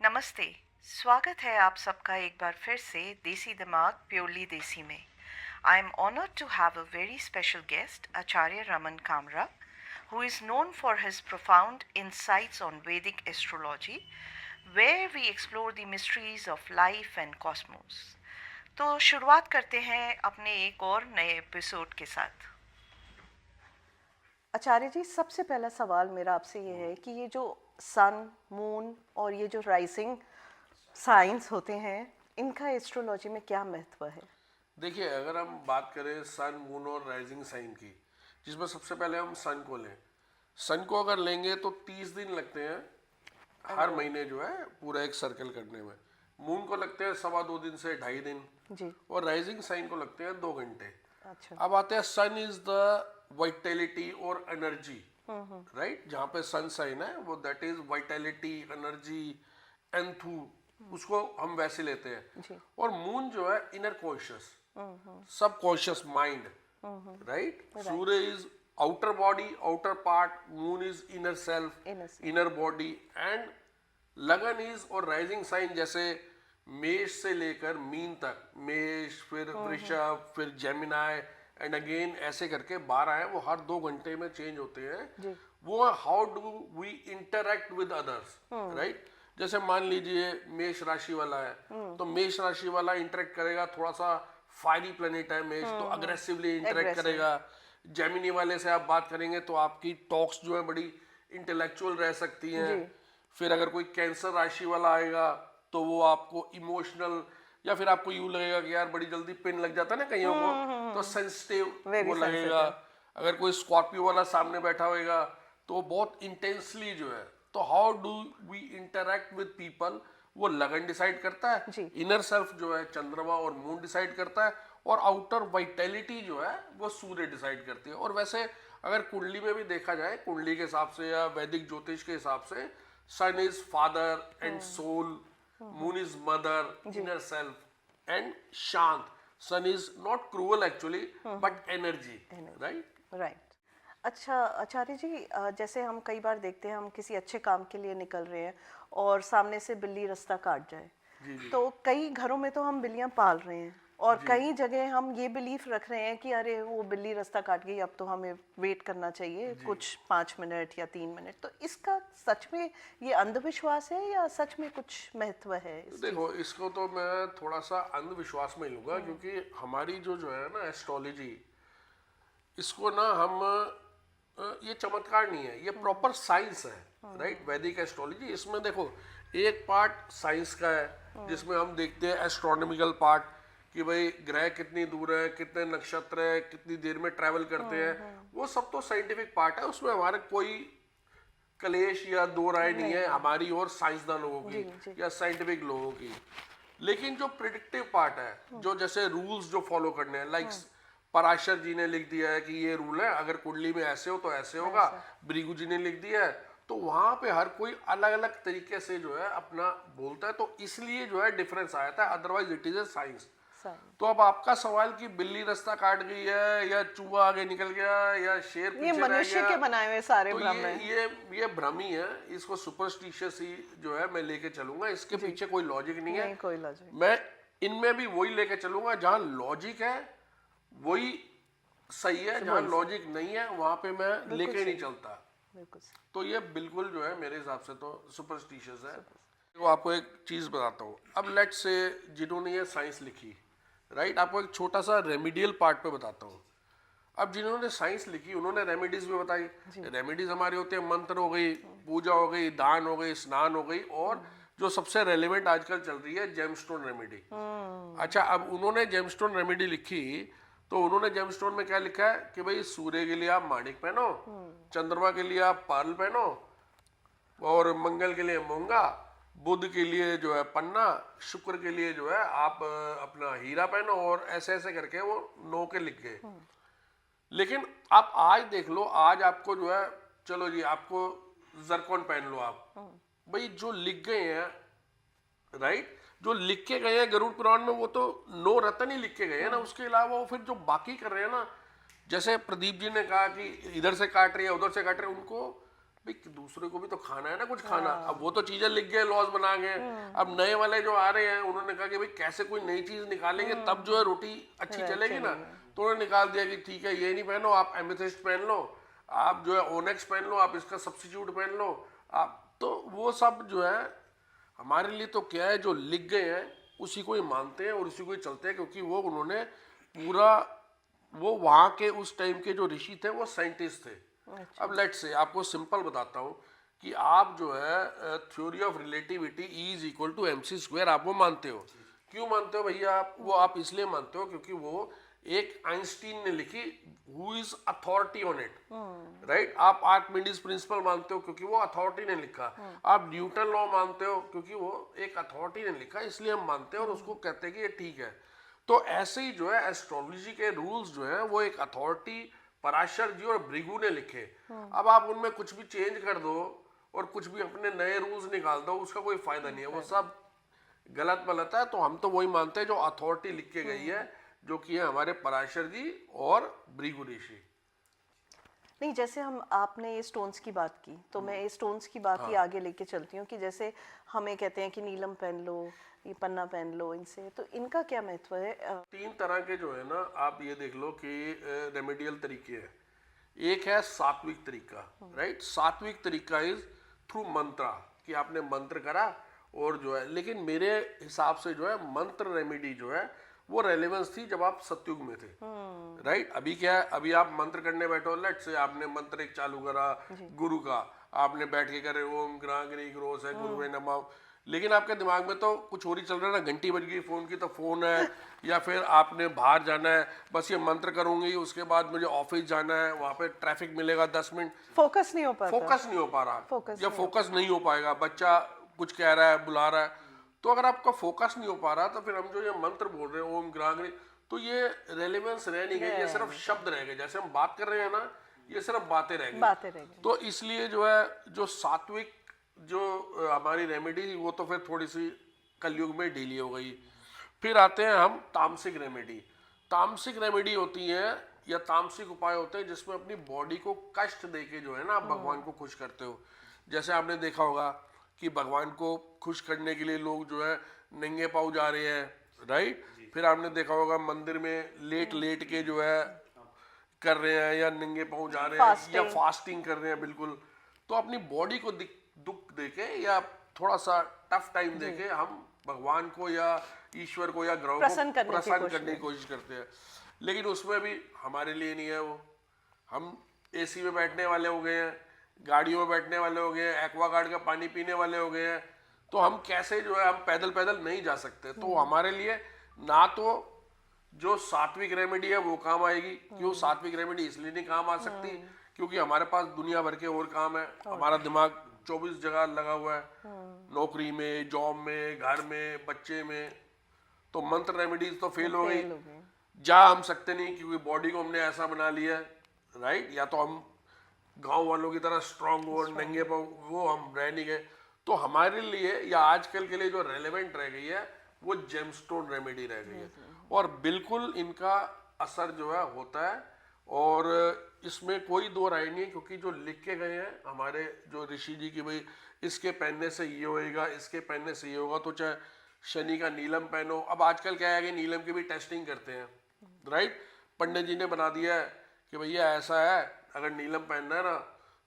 नमस्ते। स्वागत है आप सबका एक बार फिर से देसी दिमाग प्योरली देसी में। I am honoured to have a very special guest Acharya Raman Kamra, who is known for his profound insights on Vedic astrology, where we explore the mysteries of life and cosmos. तो शुरुआत करते हैं अपने एक और नए एपिसोड के साथ। आचार्य जी, सबसे पहला सवाल मेरा आपसे ये है कि ये जो सन, मून और ये जो राइजिंग साइंस होते हैं, इनका एस्ट्रोलॉजी में क्या महत्व है? देखिए, अगर हम बात करें सन, मून और राइजिंग साइन की, जिसमें सबसे पहले हम सन को लें। सन को अगर लेंगे तो 30 दिन लगते हैं हर महीने जो है पूरा एक सर्कल करने में। मून को लगते हैं 2.25 दिन से 2.5 दिन जी। और राइजिंग साइन को लगते हैं 2 घंटे। अच्छा। अब आते हैं सन इज द वाइटैलिटी और एनर्जी, राइट। जहाँ पे सन साइन है वो that is vitality, energy, enthu, उसको हम वैसे लेते हैं। जी। और मून जो है इनर कॉन्शियस, सब conscious mind, right. Surya is outer body, outer part, moon is inner self, inner body. And लगन इज और राइजिंग साइन जैसे मेष से लेकर मीन तक, मेष फिर वृषभ फिर जेमिनाई एंड अगेन ऐसे करके 12 हैं, वो हर 2 घंटे में चेंज होते हैं। वो how do we interact with others, right. जैसे मान लीजिए मेष राशि वाला है, तो मेष राशि वाला इंटरेक्ट करेगा, थोड़ा सा फायरी प्लेनेट है मेष, तो अग्रेसिवली इंटरेक्ट करेगा। जेमिनी वाले से आप बात करेंगे तो आपकी टॉक्स जो है बड़ी इंटेलेक्चुअल रह सकती हैं। फिर अगर कोई कैंसर राशि वाला आएगा तो वो आपको इमोशनल, या फिर आपको यूं लगेगा कि यार बड़ी जल्दी पिन लग जाता है ना कईयों को, तो सेंसिटिव वो लगेगा। अगर कोई स्कॉर्पियो वाला सामने बैठा होगा तो बहुत इंटेंसली जो है। तो how do we interact with people, वो लगन डिसाइड करता है। इनर सेल्फ जो है चंद्रमा और मून डिसाइड करता है, और आउटर वाइटैलिटी जो है वो सूर्य डिसाइड करती है। और वैसे अगर कुंडली में भी देखा जाए, कुंडली के हिसाब से या वैदिक ज्योतिष के हिसाब से, sun is father and soul, moon is mother, inner self and शांत। Sun is not cruel actually but energy, right. Right. अच्छा आचार्य जी, जैसे हम कई बार देखते हैं, हम किसी अच्छे काम के लिए निकल रहे हैं और सामने से बिल्ली रास्ता काट जाए, तो कई घरों में तो हम बिल्लियां पाल रहे हैं, और कई जगह हम ये बिलीफ रख रहे हैं कि अरे वो बिल्ली रास्ता काट गई, अब तो हमें वेट करना चाहिए कुछ 5 मिनट या 3 मिनट। तो इसका सच में ये अंधविश्वास है या सच में कुछ महत्व है देखो, इसको तो मैं थोड़ा सा अंधविश्वास में लूंगा, क्योंकि हमारी जो है ना एस्ट्रोलॉजी, इसको ना हम ये चमत्कार नहीं है, ये प्रॉपर साइंस है, राइट। वैदिक एस्ट्रोलॉजी, इसमें देखो एक पार्ट साइंस का है जिसमें हम देखते हैं एस्ट्रोनॉमिकल पार्ट, कि भाई ग्रह कितनी दूर है, कितने नक्षत्र है, कितनी देर में ट्रैवल करते हैं, वो सब तो साइंटिफिक पार्ट है। उसमें हमारे कोई कलेश या दो राय नहीं है हमारी और साइंसदान लोगों की या साइंटिफिक लोगों की। लेकिन जो प्रिडिक्टिव पार्ट है, जो जैसे रूल्स जो फॉलो करने हैं, लाइक पराशर जी ने लिख दिया है कि ये रूल है, अगर कुंडली में ऐसे हो तो ऐसे होगा, भृगु जी ने लिख दिया है, तो वहां पे हर कोई अलग अलग तरीके से जो है अपना बोलता है, तो इसलिए जो है डिफरेंस आया था, otherwise it is a science. तो अब आपका सवाल कि बिल्ली रास्ता काट गई है या चूहा आगे निकल गया या शेर पीछे रह गया, मनुष्य के बनाए हुए सारे तो भ्रम हैं। ये भ्रम ही है। इसको सुपरस्टिशियस ही जो है मैं लेके चलूंगा, इसके पीछे कोई लॉजिक नहीं है। कोई लॉजिक। मैं इनमें भी वही लेके चलूंगा, जहां लॉजिक है वही सही है, जहां लॉजिक नहीं है वहां पे मैं लेके नहीं चलता। तो ये बिल्कुल जो है मेरे हिसाब से तो सुपरस्टिशियस है। तो आपको एक चीज बताता हूँ। अब लेट से जिन्होंने ये साइंस लिखी, राइट, आपको एक छोटा सा रेमिडियल पार्ट पे बताता हूँ। अब जिन्होंने साइंस लिखी उन्होंने रेमेडीज भी बताई। रेमेडीज हमारी होती है, मंत्र हो गई, पूजा हो गई, दान हो गई, स्नान हो गई, और जो सबसे रेलेवेंट आजकल चल रही है जेमस्टोन रेमेडी। अच्छा, अब उन्होंने जेमस्टोन रेमेडी लिखी तो उन्होंने जेमस्टोन में क्या लिखा है कि भाई सूर्य के लिए आप माणिक पहनो, चंद्रमा के लिए आप पर्ल पहनो, और मंगल के लिए मूंगा, बुध के लिए जो है पन्ना, शुक्र के लिए जो है आप अपना हीरा पहनो, और ऐसे ऐसे करके वो 9 के लिख गए। लेकिन आप आज देख लो, आज आपको जो है, चलो जी आपको जरकॉन पहन लो आप, भाई जो लिख गए हैं, राइट, जो लिख के गए हैं गरुड़ पुराण में, वो तो 9 रत्न ही लिख के गए हैं ना। उसके अलावा वो फिर जो बाकी कर रहे हैं ना, जैसे प्रदीप जी ने कहा कि इधर से काट रही है उधर से काट रहे हैं, उनको भाई दूसरे को भी तो खाना है ना, कुछ खाना। अब वो तो चीजें लिख गए, लॉज बना गए। अब नए वाले जो आ रहे हैं उन्होंने कहा कि भाई कैसे कोई नई चीज निकालेंगे तब जो है रोटी अच्छी चलेगी ना, तो उन्होंने निकाल दिया कि ठीक है ये नहीं पहनो, आप एमेथिस्ट पहन लो, आप जो है ओनेक्स पहन लो, आप इसका सब्स्टिट्यूट पहन लो आप। तो वो सब जो है हमारे लिए तो क्या है, जो लिख गए हैं उसी को ही मानते हैं और उसी को ही चलते हैं, क्योंकि वो उन्होंने पूरा, वो वहाँ के उस टाइम के जो ऋषि थे वो साइंटिस्ट थे। अब लेट्स से आपको सिंपल बताता हूँ कि आप जो है theory of relativity is equal to MC square आप वो मानते हो। क्यों मानते हो भैया आप? वो आप इसलिए मानते हो क्योंकि वो एक आइंस्टीन ने लिखी, who is authority on it, right. आप आर्किमिडीज प्रिंसिपल मानते हो क्योंकि वो अथॉरिटी ने लिखा। आप न्यूटन लॉ मानते हो क्योंकि वो एक अथॉरिटी ने लिखा, इसलिए हम मानते हैं और उसको कहते हैं कि ये ठीक है। तो ऐसे ही जो है एस्ट्रोलॉजी के रूल्स जो है वो एक अथॉरिटी पराशर जी और भृगु ने लिखे। अब आप उनमें कुछ भी चेंज कर दो और कुछ भी अपने नए रूल्स निकाल दो, उसका कोई फायदा नहीं है, वो सब गलत गलत है। तो हम तो वही मानते हैं जो अथॉरिटी लिख के गई है, जो कि है हमारे पराशर जी और भृगु ऋषि। नहीं, जैसे हम, आपने ये स्टोन्स की बात की तो मैं ये स्टोन्स की बात ही आगे लेके चलती हूँ कि जैसे हमें कहते हैं कि नीलम पहन लो, ये पन्ना पहन लो, इनसे तो इनका क्या महत्व है? 3 तरह के जो है ना, आप ये देख लो कि रेमेडियल तरीके हैं। एक है सात्विक तरीका, राइट। सात्विक तरीका इज थ्रू मंत्रा, कि आपने मंत्र करा और जो है, लेकिन मेरे हिसाब से जो है मंत्र रेमेडी जो है वो रेलेवेंस थी जब आप सतयुग में थे, राइट। अभी क्या है, अभी आप मंत्र करने बैठो, लेट से आपने मंत्र एक चालू करा गुरु का, आपने बैठ के करे ओम ग्रां ग्री ग्रोस है गुरु नमः, लेकिन आपके दिमाग में तो कुछ और ही चल रहा है ना, घंटी बज गई फोन की तो फोन है, या फिर आपने बाहर जाना है, बस ये मंत्र करूंगी उसके बाद मुझे ऑफिस जाना है, वहां पे ट्रैफिक मिलेगा 10 मिनट, फोकस नहीं हो पाता, फोकस नहीं हो पा रहा, फोकस या फोकस नहीं हो पाएगा, बच्चा कुछ कह रहा है बुला रहा है, तो अगर आपका फोकस नहीं हो पा रहा तो फिर हम जो ये मंत्र बोल रहे हैं ओम ग्रां ग्री, तो ये रेलेवेंस रह नहीं गई, ये सिर्फ शब्द रह गए, जैसे हम बात कर रहे हैं ना ये सिर्फ बातें रह गई। तो इसलिए जो है जो सात्विक जो हमारी रेमेडी वो तो फिर थोड़ी सी कलयुग में ढीली हो गई। फिर आते हैं हम तामसिक रेमेडी। तामसिक रेमेडी होती है या तामसिक उपाय होते हैं जिसमें अपनी बॉडी को कष्ट देके जो है ना आप भगवान को खुश करते हो। जैसे आपने देखा होगा कि भगवान को खुश करने के लिए लोग जो है नंगे पाँव जा रहे हैं, राइट। फिर आपने देखा होगा मंदिर में लेट लेट के जो है कर रहे हैं या नंगे पाँव जा रहे हैं या फास्टिंग कर रहे हैं, बिल्कुल। तो अपनी बॉडी को दुख देके या थोड़ा सा टफ टाइम देके हम भगवान को या ईश्वर को या ग्रहों को प्रसन्न करने की कोशिश करते हैं, लेकिन उसमें भी हमारे लिए नहीं है वो। हम एसी में बैठने वाले हो गए हैं, गाड़ियों में बैठने वाले हो गए हैं, एक्वागार्ड का पानी पीने वाले हो गए हैं, तो हम कैसे जो है हम पैदल पैदल नहीं जा सकते। तो हमारे लिए ना तो जो सात्विक रेमेडी है वो काम आएगी, क्यों सात्विक रेमेडी इसलिए नहीं काम आ सकती क्योंकि हमारे पास दुनिया भर के और काम है, हमारा दिमाग 24 जगह लगा हुआ है, नौकरी में, जॉब में, घर में, बच्चे में, तो मंत्र रेमेडीज तो फेल हो गई, जा हम सकते नहीं क्योंकि बॉडी को हमने ऐसा बना लिया है, राइट। या तो हम गांव वालों की तरह स्ट्रांग हो, नंगे पाँव, वो हम रह नहीं गए। तो हमारे लिए या आजकल के लिए जो रेलेवेंट रह गई है वो जेमस्टोन रेमेडी रह गई है, और बिल्कुल इनका असर जो है होता है, और इसमें कोई दो राय नहीं है, क्योंकि जो लिख के गए हैं हमारे जो ऋषि जी की भाई इसके पहनने से ये होएगा, इसके पहनने से ये होगा, तो चाहे शनि का नीलम पहनो। अब आजकल क्या है कि नीलम की भी टेस्टिंग करते हैं, राइट। पंडित जी ने बना दिया है कि भैया ऐसा है, अगर नीलम पहनना है ना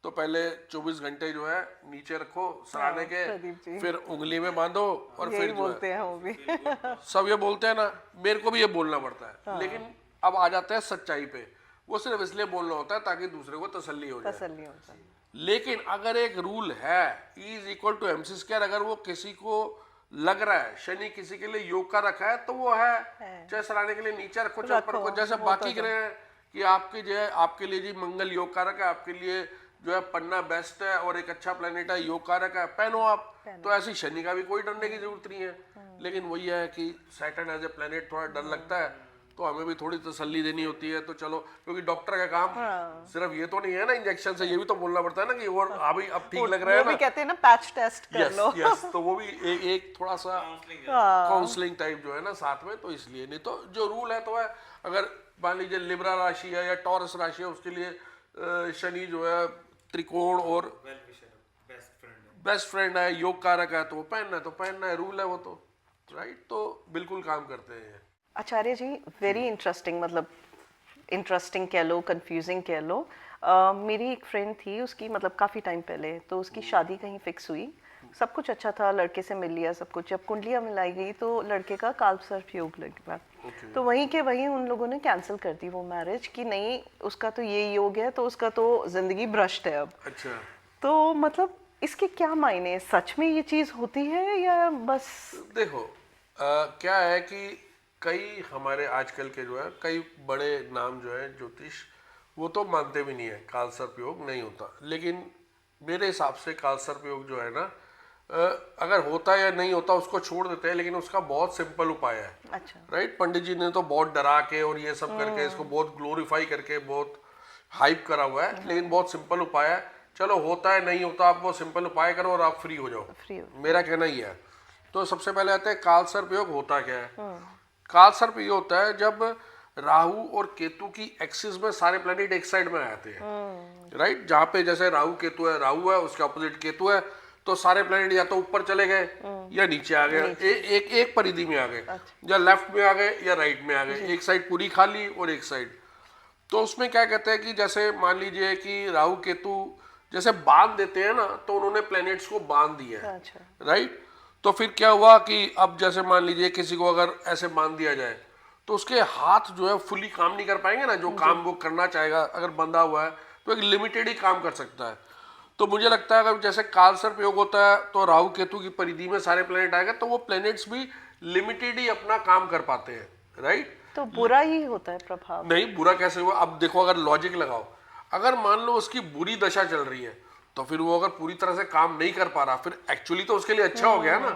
तो पहले 24 घंटे जो है नीचे रखो सराहने के, फिर उंगली में बांधो, और फिर जो बोलते हैं वो भी सब ये बोलते हैं ना, मेरे को भी ये बोलना पड़ता है, लेकिन अब आ जाते हैं सच्चाई पे। वो सिर्फ इसलिए बोलना होता है ताकि दूसरे को तसल्ली हो जाए। लेकिन अगर एक रूल है E = MC स्क्वायर, अगर वो किसी को लग रहा है शनि किसी के लिए योग का रखा है तो वो है, चाहे सराहने के लिए नीचे रखो चाहे ऊपर रखो, जैसे बाकी कह रहे हैं कि आपके जो है आपके लिए जी मंगल योग कारक है, आपके लिए जो है पन्ना बेस्ट है और एक अच्छा प्लेनेट है योग कारक है, पहनो आप। तो ऐसी शनि का भी कोई डरने की जरूरत नहीं है। लेकिन वही है कि सैटर्न एज ए प्लेनेट थोड़ा डर लगता है, तो हमें भी थोड़ी तसल्ली देनी होती है। तो चलो, क्योंकि डॉक्टर का काम सिर्फ ये तो नहीं है ना इंजेक्शन से, ये भी तो बोलना पड़ता है ना कि और अभी अब ठीक लग रहा है ना, भी कहते हैं ना पैच टेस्ट कर लो। यस, तो वो भी एक थोड़ा सा काउंसलिंग टाइप जो है ना साथ में, तो इसलिए। नहीं तो जो रूल है तो है, अगर मान लीजिए लिब्रा राशि है या टॉरस राशि है, उसके लिए शनि जो है त्रिकोण और बेस्ट फ्रेंड है, योग कारक है, तो वो पहनना है, रूल है वो तो, राइट। तो बिल्कुल काम करते हैं। आचार्य जी, वेरी इंटरेस्टिंग, मतलब इंटरेस्टिंग कह लो, कंफ्यूजिंग कह लो। मेरी एक फ्रेंड थी, उसकी मतलब काफ़ी टाइम पहले तो उसकी शादी कहीं फिक्स हुई, सब कुछ अच्छा था, लड़के से मिल लिया सब कुछ। जब कुंडलियाँ मिलाई गई तो लड़के का कालसर्प योग लगा, तो वहीं के वहीं उन लोगों ने कैंसिल कर दी वो मैरिज, कि नहीं उसका तो ये योग है, तो उसका तो जिंदगी भ्रष्ट है अब। अच्छा, तो मतलब इसके क्या मायने, सच में ये चीज़ होती है या बस? देखो क्या है कि कई हमारे आजकल के जो है कई बड़े नाम जो है ज्योतिष, वो तो मानते भी नहीं है कालसर्प योग नहीं होता। लेकिन मेरे हिसाब से कालसर्प योग जो है ना, अगर होता है या नहीं होता उसको छोड़ देते हैं, लेकिन उसका बहुत सिंपल उपाय है। अच्छा। राइट, पंडित जी ने तो बहुत डरा के और ये सब करके इसको बहुत ग्लोरीफाई करके बहुत हाइप करा हुआ है, लेकिन बहुत सिंपल उपाय है। चलो होता है नहीं होता, आप वो सिंपल उपाय करो और आप फ्री हो जाओ, फ्री हो। मेरा कहना ही है। तो सबसे पहले आते हैं कालसर्प योग होता क्या है। कालसर्प ये होता है जब राहु और केतु की एक्सिस में सारे प्लैनेट एक साइड में आते हैं। राइट, जहाँ पे जैसे राहु केतु है, राहु है उसके ऑपोजिट केतु है, तो सारे प्लैनेट या तो ऊपर चले गए या नीचे आ गए, एक परिधि में आ गए, या लेफ्ट में आ गए या राइट में आ गए, एक साइड पूरी खाली और एक साइड। तो उसमें क्या कहते हैं कि जैसे मान लीजिए कि राहु केतु जैसे बांध देते हैं ना, तो उन्होंने प्लैनेट्स को बांध दिया है। अच्छा। राइट, तो फिर क्या हुआ कि अब जैसे मान लीजिए किसी को अगर ऐसे बांध दिया जाए तो उसके हाथ जो है फुली काम नहीं कर पाएंगे ना, जो काम वो करना चाहेगा अगर बंधा हुआ है तो एक लिमिटेड ही काम कर सकता है। तो मुझे लगता है अगर जैसे कालसर्प योग होता है तो राहु केतु की परिधि में सारे प्लैनेट आएगा, तो वो प्लैनेट्स भी लिमिटेड ही अपना काम कर पाते हैं। राइट, तो बुरा ही होता है प्रभाव? नहीं, बुरा कैसे हुआ, अब देखो अगर लॉजिक लगाओ, अगर मान लो उसकी बुरी दशा चल रही है तो फिर वो अगर पूरी तरह से काम नहीं कर पा रहा, फिर एक्चुअली तो उसके लिए अच्छा हो गया ना,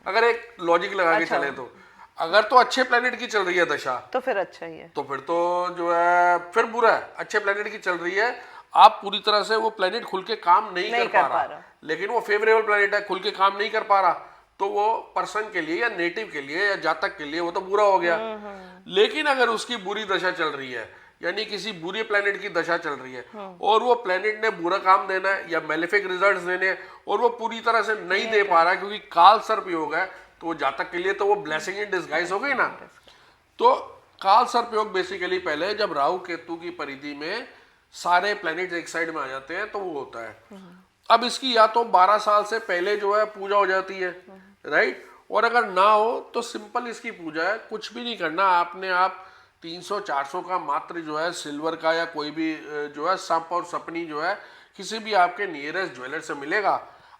अगर एक लॉजिक लगा के चले तो। अगर तो अच्छे प्लेनेट की चल रही है दशा तो फिर अच्छा ही है, तो फिर तो जो है फिर बुरा है। अच्छे प्लेनेट की चल रही है, आप पूरी तरह से वो प्लेनेट खुल के काम नहीं कर पा रहा, लेकिन वो फेवरेबल प्लेनेट है, खुल के काम नहीं कर पा रहा, तो वो पर्सन के लिए या नेटिव के लिए या जातक के लिए वो तो बुरा हो गया। लेकिन अगर उसकी बुरी दशा चल रही है, यानी किसी बुरे प्लेनेट की दशा चल रही है और वो प्लेनेट ने बुरा काम देना है या मेलेफिक रिजल्ट्स देने हैं और वो पूरी तरह से नहीं दे पा रहा है क्योंकि काल सर्प योग है, तो वो जातक के लिए तो वो ब्लेसिंग इन डिस्गाइज हो गई ना। तो काल सर्प योग बेसिकली पहले जब राहु केतु की परिधि में सारे प्लैनेट्स एक साइड में आ जाते हैं तो वो होता है। अब इसकी या तो 12 साल से पहले जो है पूजा हो जाती है, राइट, और अगर ना हो तो सिंपल इसकी पूजा है, कुछ भी नहीं करना, आपने आप 300-400 का मात्र जो है सिल्वर का या कोई भी जो है सांप और सपनी जो है किसी भी आपके नियरेस्ट ज्वेलर से मिलेगा,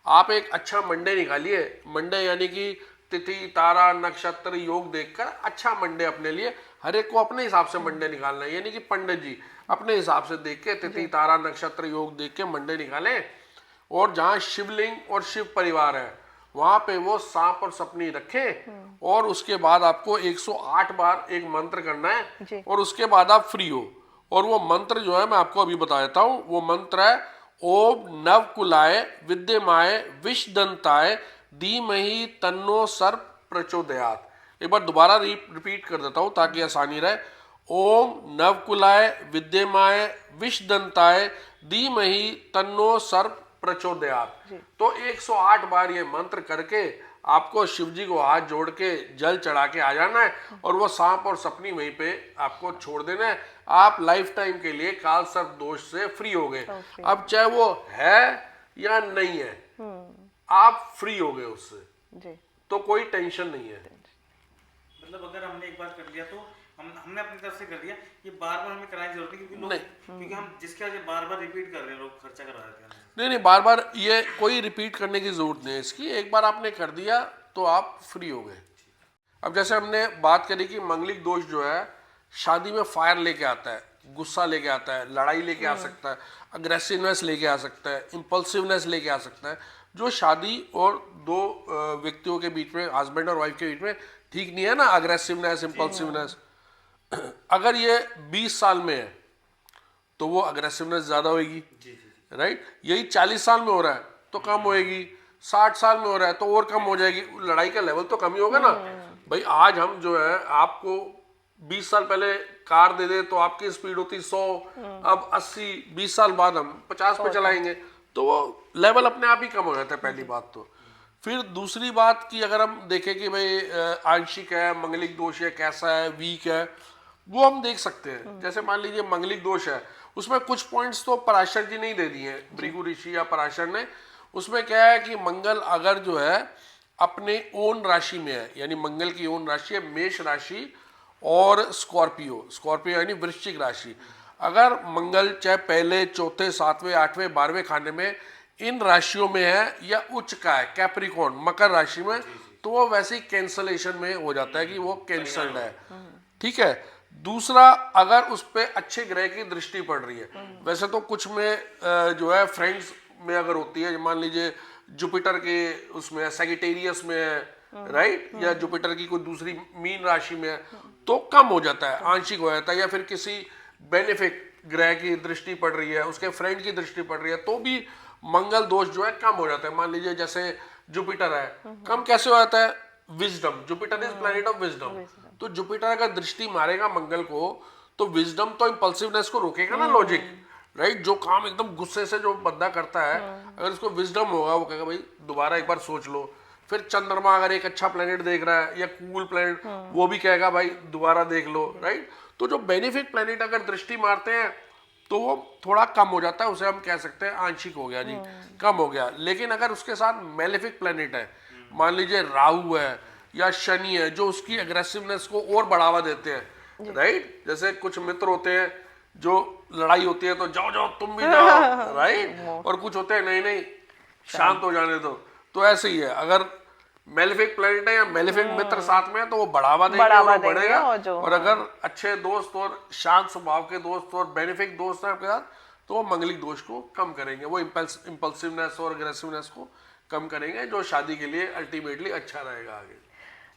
आप एक अच्छा मंडे निकालिए। मंडे यानी कि तिथि तारा नक्षत्र योग देखकर अच्छा मंडे अपने लिए, हर एक को अपने हिसाब से मंडे निकालना है, यानी कि पंडित जी अपने हिसाब से देख के तिथि तारा नक्षत्र योग देख के मंडे निकालें, और जहाँ शिवलिंग और शिव परिवार है वहां पे वो सांप और सपनी रखें, और उसके बाद आपको 108 बार एक मंत्र करना है और उसके बाद आप फ्री हो। और वो मंत्र जो है मैं आपको अभी बता देता हूँ, वो मंत्र है ओम नवकुलाय विद्यमाय विषदंताय धीमहि तन्नो सर्प प्रचोदयात्। एक बार दोबारा रिपीट कर देता हूँ ताकि आसानी रहे। ओम नवकुलाय विद्यमाय विषदंताय धीमहि तन्नो सर्प प्रचोदयात्। तो 108 बार ये मंत्र करके आपको शिव जी को हाथ जोड़ के जल चढ़ा के आ जाना है और वो सांप और सपनी वहीं पे आपको छोड़ देना है। आप लाइफ टाइम के लिए काल सर्प दोष से फ्री हो गए। अब चाहे वो है या नहीं है, आप फ्री हो गए उससे जी। तो कोई टेंशन नहीं है। मतलब अगर हमने एक बार कर लिया तो हमने अपनी तरफ से कर दिया, ये बार बार हमें कराने की जरूरत नहीं, क्योंकि लोग क्योंकि हम जिसके वजह बार बार रिपीट कर रहे हैं, लोग खर्चा करा देते हैं। नहीं, बार बार ये कोई रिपीट करने की जरूरत नहीं है इसकी, एक बार आपने कर दिया तो आप फ्री हो गए। अब जैसे हमने बात करी कि मंगलिक दोष जो है शादी में फायर लेके आता है, गुस्सा लेके आता है, लड़ाई लेके आ सकता है, अग्रेसिवनेस लेके आ सकता है, इम्पल्सिवनेस लेके आ सकता है, जो शादी और दो व्यक्तियों के बीच में, हस्बैंड और वाइफ के बीच में ठीक नहीं है ना, अग्रेसिवनेस इम्पल्सिवनेस। अगर ये 20 साल में है तो वो अग्रेसिवनेस ज्यादा होगी, राइट। यही 40 साल में हो रहा है तो कम होएगी, 60 साल में हो रहा है तो और कम हो जाएगी, लड़ाई का लेवल तो कम ही होगा ना भाई। आज हम जो है आपको 20 साल पहले कार दे दे तो आपकी स्पीड होती 100, अब 80, 20 साल बाद हम 50 पे चलाएंगे तो वो लेवल अपने आप ही कम हो जाता है, पहली बात तो। फिर दूसरी बात कि अगर हम देखें कि भाई आंशिक है, मंगलिक दोष है, कैसा है, वीक है, वो हम देख सकते हैं। जैसे मान लीजिए मंगलिक दोष है, उसमें कुछ पॉइंट्स तो पराशर जी ने ही दे दिए हैं, भृगु ऋषि या पराशर ने। उसमें क्या है कि मंगल अगर जो है अपने ओन राशि में है, यानी मंगल की ओन राशि है मेष राशि और स्कॉर्पियो यानी वृश्चिक राशि, अगर मंगल चाहे पहले, चौथे, सातवें, आठवें, 12वें खाने में इन राशियों में है, या उच्च का है कैप्रिकॉर्न मकर राशि में, तो वो वैसे ही कैंसलेशन में हो जाता है कि वो कैंसल्ड है। ठीक है। दूसरा, अगर उस पर अच्छे ग्रह की दृष्टि पड़ रही है, वैसे तो कुछ में जो है फ्रेंड्स में अगर होती है, मान लीजिए जुपिटर के उसमें है, सैजिटेरियस में है, राइट, या जुपिटर की कोई दूसरी मीन राशि में है, तो कम हो जाता है, आंशिक हो जाता है। या फिर किसी बेनिफिक ग्रह की दृष्टि पड़ रही है, उसके फ्रेंड की दृष्टि पड़ रही है, तो भी मंगल दोष जो है कम हो जाता है। मान लीजिए जैसे जुपिटर है, कम कैसे हो जाता है? Wisdom, Jupiter is planet of wisdom, तो जुपिटर अगर दृष्टि मारेगा मंगल को, तो विजडम तो इंपल्सिवनेस को रोकेगा ना, लॉजिक, राइट, जो काम एकदम गुस्से से जो बंदा करता है, अगर उसको विजडम होगा, वो कहेगा भाई दोबारा एक बार सोच लो। फिर चंद्रमा अगर एक अच्छा प्लेनेट देख रहा है या कूल प्लेनेट, वो भी कहेगा भाई दोबारा देख लो, राइट। तो जो बेनिफिट प्लेनेट अगर दृष्टि मारते हैं तो वो थोड़ा कम हो जाता है, उसे हम कह सकते हैं आंशिक हो गया जी, कम हो गया। लेकिन अगर उसके साथ मेलेफिक प्लेनेट है, मान लीजिए राहु है या शनि है, जो उसकी एग्रेसिवनेस को और बढ़ावा देते हैं, राइट। जैसे कुछ मित्र होते हैं जो लड़ाई होती है तो जाओ जाओ तुम भी जाओ, राइट, और कुछ होते हैं नहीं नहीं शांत हो जाने दो। तो ऐसे ही है, अगर मेलेफिक प्लेनेट है या मेलेफिक मित्र साथ में है तो वो बढ़ावा देंगे और वो बढ़ेगा। और अगर अच्छे दोस्त और शांत स्वभाव के दोस्त और बेनिफिक दोस्त हैं आपके साथ, तो वो मंगलिक दोष को कम करेंगे, वो इंपल्सिवनेस और अग्रेसिवनेस को कम करेंगे, जो शादी के लिए अल्टीमेटली अच्छा रहेगा आगे।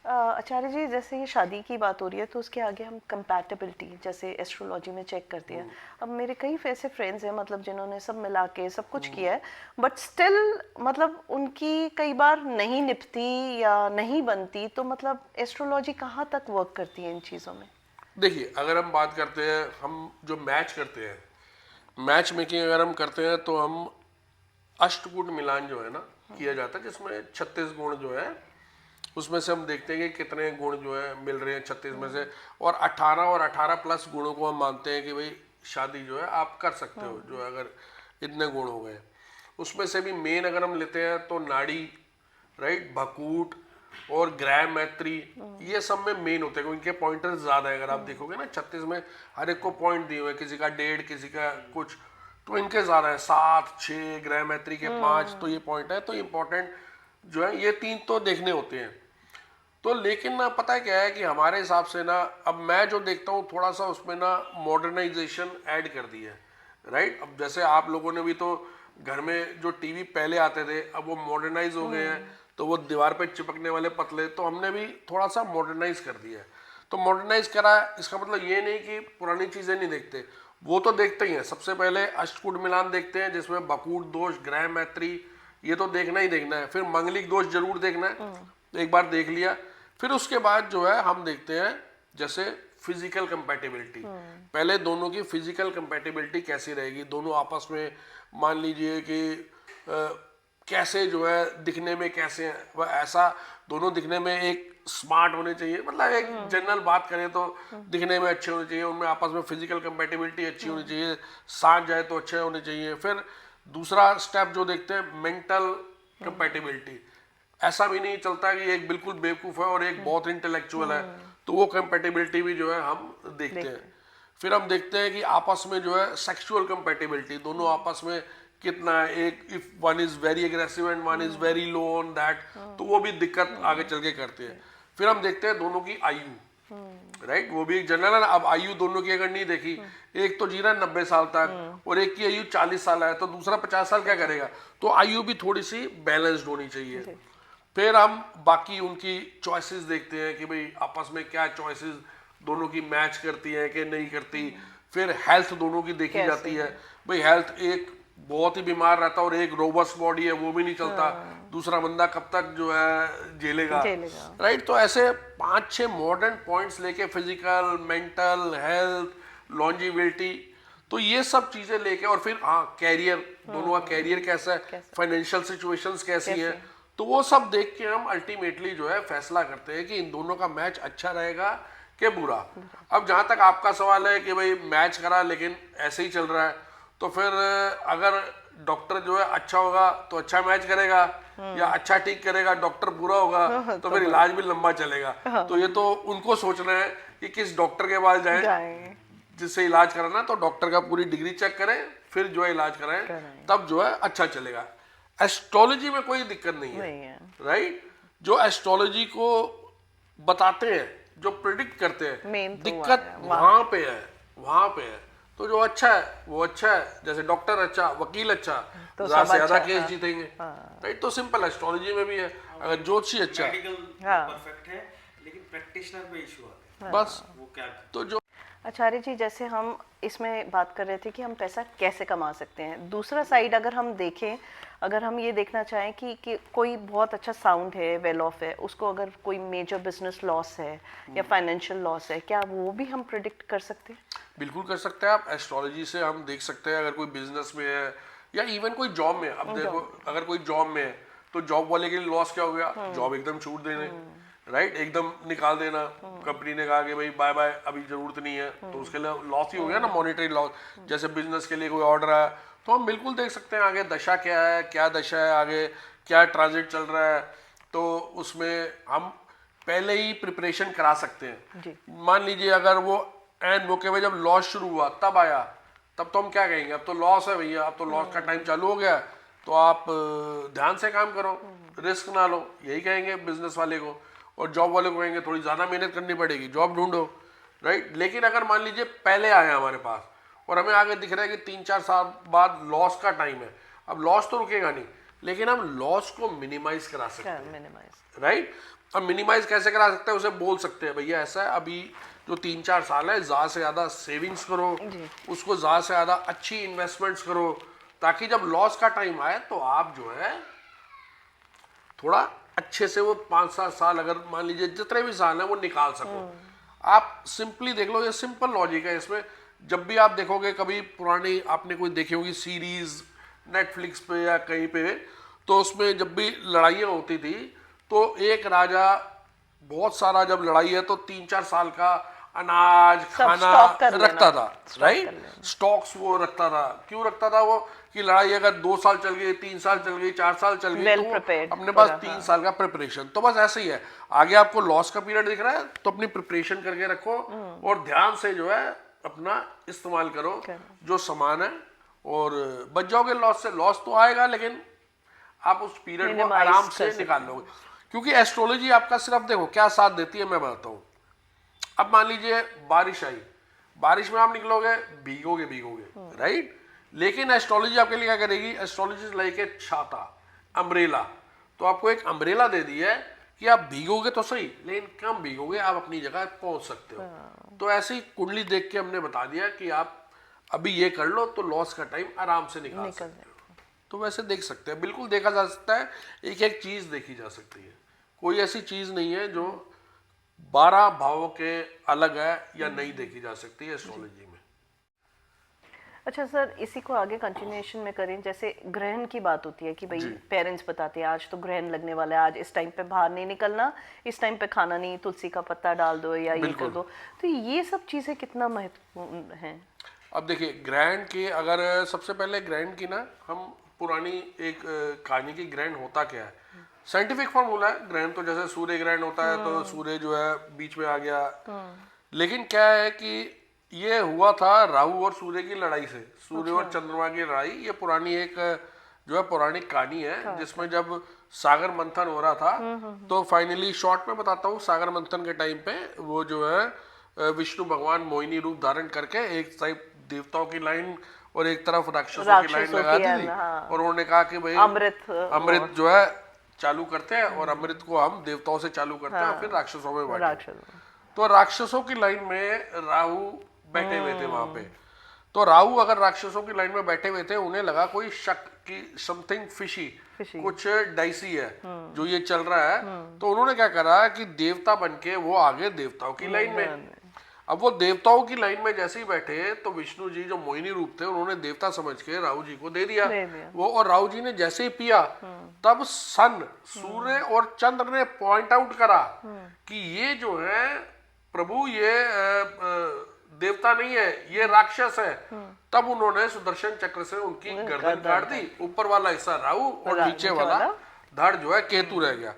आचार्य जी, जैसे ये शादी की बात हो रही है तो उसके आगे हम कंपैटिबिलिटी जैसे एस्ट्रोलॉजी में चेक करते हैं। अब मेरे कई ऐसे फ्रेंड्स हैं मतलब जिन्होंने सब मिला के सब कुछ किया है, बट स्टिल मतलब उनकी कई बार नहीं निपती या नहीं बनती, तो मतलब एस्ट्रोलॉजी कहाँ तक वर्क करती है इन चीज़ों में? देखिए, अगर हम बात करते हैं, हम जो मैच करते हैं, मैच मेकिंग अगर हम करते हैं तो हम अष्टकूट मिलान जो है ना किया जाता है, जिसमें 36 गुण जो है उसमें से हम देखते हैं कि कितने गुण जो है मिल रहे हैं 36 में से, और 18 प्लस गुणों को हम मानते हैं कि भाई शादी जो है आप कर सकते हो, जो अगर इतने गुण हो गए। उसमें से भी मेन अगर हम लेते हैं तो नाड़ी, राइट, भकूट और ग्रह मैत्री, ये सब में मेन होते हैं, इनके पॉइंटर्स ज्यादा है। अगर आप देखोगे ना 36 में हर एक को पॉइंट दिए हुए, किसी का 1.5, किसी का कुछ, तो इनके ज्यादा है, 7, 6, ग्रह मैत्री के 5, तो ये पॉइंट है। तो इम्पोर्टेंट जो है ये 3 तो देखने होते हैं। तो लेकिन ना पता है क्या है कि हमारे हिसाब से ना, अब मैं जो देखता हूँ थोड़ा सा उसमें ना मॉडर्नाइजेशन ऐड कर दी है, राइट। अब जैसे आप लोगों ने भी तो घर में जो टीवी पहले आते थे, अब वो मॉडर्नाइज हो गए हैं, तो वो दीवार पे चिपकने वाले पतले, तो हमने भी थोड़ा सा मॉडर्नाइज कर दिया है। तो मॉडर्नाइज करा है, इसका मतलब ये नहीं कि पुरानी चीज़ें नहीं देखते, वो तो देखते ही हैं। सबसे पहले अष्टकूट मिलान देखते हैं, जिसमें बकूट दोष, ग्रह मैत्री, ये तो देखना ही देखना है। फिर मंगलिक दोष जरूर देखना है, एक बार देख लिया। फिर उसके बाद जो है हम देखते हैं जैसे फिजिकल कंपैटिबिलिटी, पहले दोनों की फिजिकल कंपैटिबिलिटी कैसी रहेगी, दोनों आपस में मान लीजिए कि कैसे जो है दिखने में कैसे हैं, वह ऐसा दोनों दिखने में एक स्मार्ट होने चाहिए, मतलब एक जनरल बात करें तो दिखने में अच्छे होने चाहिए, उनमें आपस में फिजिकल कंपैटिबिलिटी अच्छी होनी चाहिए, साथ जाए तो अच्छे होने चाहिए। फिर दूसरा स्टेप जो देखते हैं मेंटल कंपैटिबिलिटी, ऐसा भी नहीं चलता कि एक बिल्कुल बेवकूफ है और एक बहुत इंटेलेक्चुअल है, तो वो कंपैटिबिलिटी भी जो है हम देखते हैं। फिर हम देखते हैं कि आपस में जो है सेक्सुअल कंपैटिबिलिटी, दोनों आपस में कितना है, एक if one is very aggressive and one is very low on that, तो वो भी दिक्कत आगे चल के करते हैं। फिर हम देखते हैं दोनों की आयु, राइट, वो भी एक जनरल है ना। अब आयु दोनों की अगर नहीं देखी, एक तो जी रहा है 90 साल तक और एक की आयु 40 साल है, तो दूसरा 50 साल क्या करेगा, तो आयु भी थोड़ी सी बैलेंस्ड होनी चाहिए। फिर हम बाकी उनकी चॉइसेस देखते हैं कि भाई आपस में क्या चॉइसेस दोनों की मैच करती है कि नहीं करती। फिर हेल्थ दोनों की देखी जाती है, भाई हेल्थ एक बहुत ही बीमार रहता है और एक रोबस्ट बॉडी है, वो भी नहीं चलता, दूसरा बंदा कब तक जो है झेलेगा, राइट। तो ऐसे 5-6 मॉडर्न पॉइंट्स लेके फिजिकल, मेंटल, हेल्थ, लॉन्जिविटी, तो ये सब चीजें लेके, और फिर हाँ कैरियर, दोनों का कैरियर कैसा है, फाइनेंशियल सिचुएशंस कैसी है, तो वो सब देख के हम अल्टीमेटली जो है फैसला करते हैं कि इन दोनों का मैच अच्छा रहेगा कि बुरा। अब जहां तक आपका सवाल है कि भाई मैच करा लेकिन ऐसे ही चल रहा है, तो फिर अगर डॉक्टर जो है अच्छा होगा तो अच्छा मैच करेगा, या अच्छा ठीक करेगा, डॉक्टर बुरा होगा तो फिर इलाज भी लंबा चलेगा। तो ये तो उनको सोचना है कि किस डॉक्टर के पास जाएं जिससे इलाज कराना, तो डॉक्टर का पूरी डिग्री चेक करें, फिर जो है इलाज कराएं, तब जो है अच्छा चलेगा। एस्ट्रोलॉजी में कोई दिक्कत नहीं है, राइट? जो एस्ट्रोलॉजी को बताते हैं, जो प्रिडिक्ट करते हैं, दिक्कत वहां पे है। तो जो अच्छा है वो अच्छा है, जैसे डॉक्टर अच्छा, वकील अच्छा, तो ज्यादा केस जीतेंगे, राइट? तो सिंपल एस्ट्रोलॉजी में भी है, अगर ज्योतिषी अच्छा परफेक्ट है लेकिन प्रैक्टिशनर पे इशू आता है, बस वो क्या तो जो आचार्य जी, जैसे हम इसमें बात कर रहे थे कि हम पैसा कैसे कमा सकते हैं, दूसरा साइड अगर हम देखें, अगर हम ये देखना चाहें कि कोई बहुत अच्छा साउंड है, वेल ऑफ है, उसको अगर कोई मेजर बिजनेस लॉस है या फाइनेंशियल लॉस है, क्या वो भी हम प्रिडिक्ट कर सकते हैं? बिल्कुल कर सकते हैं आप। एस्ट्रोलॉजी से हम देख सकते हैं अगर कोई बिजनेस में है या इवन कोई जॉब में। अब देखो अगर कोई जॉब में है तो जॉब वाले के लिए लॉस क्या हो गया, जॉब एकदम छूट देने, राइट, एकदम निकाल देना, कंपनी ने कहा कि भाई बाय बाय अभी जरूरत नहीं है, तो उसके लिए लॉस ही हो गया ना, मॉनेटरी लॉस। जैसे बिजनेस के लिए कोई ऑर्डर आया तो हम बिल्कुल देख सकते हैं आगे दशा क्या है, क्या दशा है, आगे क्या ट्रांजिट चल रहा है, तो उसमें हम पहले ही प्रिपरेशन करा सकते हैं। मान लीजिए अगर वो एंड मौके में जब लॉस शुरू हुआ तब आया, तब तो हम क्या कहेंगे, अब तो लॉस है भैया, अब तो लॉस का टाइम चालू हो गया, तो आप ध्यान से काम करो, रिस्क ना लो, यही कहेंगे बिजनेस वाले को। और जॉब वाले को कहेंगे थोड़ी ज़्यादा मेहनत करनी पड़ेगी, जॉब ढूंढो, राइट। लेकिन अगर मान लीजिए पहले आया हमारे पास और हमें आगे दिख रहा है कि 3-4 साल बाद लॉस का टाइम है, अब लॉस तो रुकेगा नहीं, लेकिन हम लॉस को मिनिमाइज करा सकते हैं, राइट। अब मिनिमाइज कैसे करा सकते हैं, उसे बोल सकते हैं भैया ऐसा है, अभी जो 3-4 साल है ज़्यादा से ज़्यादा सेविंग्स करो, उसको ज़्यादा से ज़्यादा अच्छी इन्वेस्टमेंट्स करो, ताकि जब लॉस का टाइम आए तो आप जो है थोड़ा अच्छे से वो 5-7 साल, अगर मान लीजिए जितने भी साल हैं वो निकाल सको। आप सिंपली देख लो, ये सिंपल लॉजिक है इसमें। जब भी आप देखोगे कभी पुरानी आपने कोई देखी होगी सीरीज नेटफ्लिक्स पे या कहीं पे, तो उसमें जब भी लड़ाइयाँ होती थी तो एक राजा बहुत सारा, जब लड़ाई है तो 3-4 साल का अनाज खाना रखता था, राइट, स्टॉक्स वो रखता था। क्यों रखता था वो, कि लड़ाई अगर 2 साल चल गई, 3 साल चल गई, 4 साल चल गई, तो अपने पास 3 साल का प्रिपरेशन। तो बस ऐसे ही है, आगे आपको लॉस का पीरियड दिख रहा है तो अपनी प्रिपरेशन करके रखो और ध्यान से जो है अपना इस्तेमाल करो जो सामान है, और बच जाओगे लॉस से। लॉस तो आएगा लेकिन आप उस पीरियड को आराम से निकाल लोगे, क्योंकि एस्ट्रोलॉजी आपका सिर्फ देखो क्या साथ देती है, मैं बताता हूँ। अब मान लीजिए बारिश आई, बारिश में आप निकलोगे, भीगोगे, राइट, लेकिन एस्ट्रोलॉजी आपके लिए क्या करेगी, एस्ट्रोलॉजी लाइक ए छाता, अम्ब्रेला। तो आपको एक अम्ब्रेला दे दी है कि आप भीगोगे तो सही, लेकिन कम भीगोगे, आप अपनी जगह पहुंच सकते हो। तो ऐसी कुंडली देख के हमने बता दिया कि आप अभी ये कर लो तो लॉस का टाइम आराम से निकाल सकते हो। तो वैसे देख सकते हैं, बिल्कुल देखा जा सकता है, एक एक चीज देखी जा सकती है, कोई ऐसी चीज नहीं है जो 12 भावों के अलग है या नहीं देखी जा सकती है एस्ट्रोलॉजी में। अच्छा सर, इसी को आगे कंटिन्यूएशन में करें, जैसे ग्रहण की बात होती है कि भाई पेरेंट्स बताते हैं आज तो ग्रहण लगने वाला है, आज इस टाइम पे बाहर नहीं निकलना, इस टाइम पे खाना नहीं, तुलसी का पत्ता डाल दो या ये कर दो, तो ये सब चीजें कितना महत्वपूर्ण हैं? अब देखिए ग्रहण की, अगर सबसे पहले ग्रहण की ना हम पुरानी एक कहानी की, ग्रहण होता क्या है, साइंटिफिक फॉर्मूला है ग्रहण। तो जैसे सूर्य ग्रहण होता है तो सूर्य जो है बीच में आ गया, लेकिन क्या है कि ये हुआ था राहु और सूर्य की लड़ाई से, सूर्य और चंद्रमा की लड़ाई। ये पुरानी एक जो है पौराणिक कहानी है, जिसमें जब सागर मंथन हो रहा था तो फाइनली शॉर्ट में बताता हूँ, सागर मंथन के टाइम पे वो जो है विष्णु भगवान मोहिनी रूप धारण करके एक साइड देवताओं की लाइन और एक तरफ राक्षसों की लाइन लगा दी थी, और उन्होंने कहा कि भाई अमृत जो है चालू करते हैं और अमृत को हम देवताओं से चालू करते हैं और फिर राक्षसों में बांटते हैं। तो राक्षसों की लाइन में राहु बैठे हुए थे वहां पे। तो राहु अगर राक्षसों की लाइन में बैठे हुए थे, उन्हें लगा कोई शक कि समथिंग फिशी, कुछ डाइसी है जो ये चल रहा है। तो उन्होंने क्या करा कि देवता बनके वो आगे देवताओं की लाइन में। अब वो देवताओं की लाइन में जैसे ही बैठे तो विष्णु जी जो मोहिनी रूप थे उन्होंने देवता समझ के राहु जी को दे दिया वो, और राहु जी ने जैसे ही पिया तब सन सूर्य और चंद्र ने पॉइंट आउट करा कि ये जो है प्रभु ये देवता नहीं है, ये राक्षस है। तब उन्होंने सुदर्शन चक्र से उनकी गर्दन काट दी, ऊपर वाला हिस्सा राहु और नीचे वाला धड़ जो है केतु रह गया।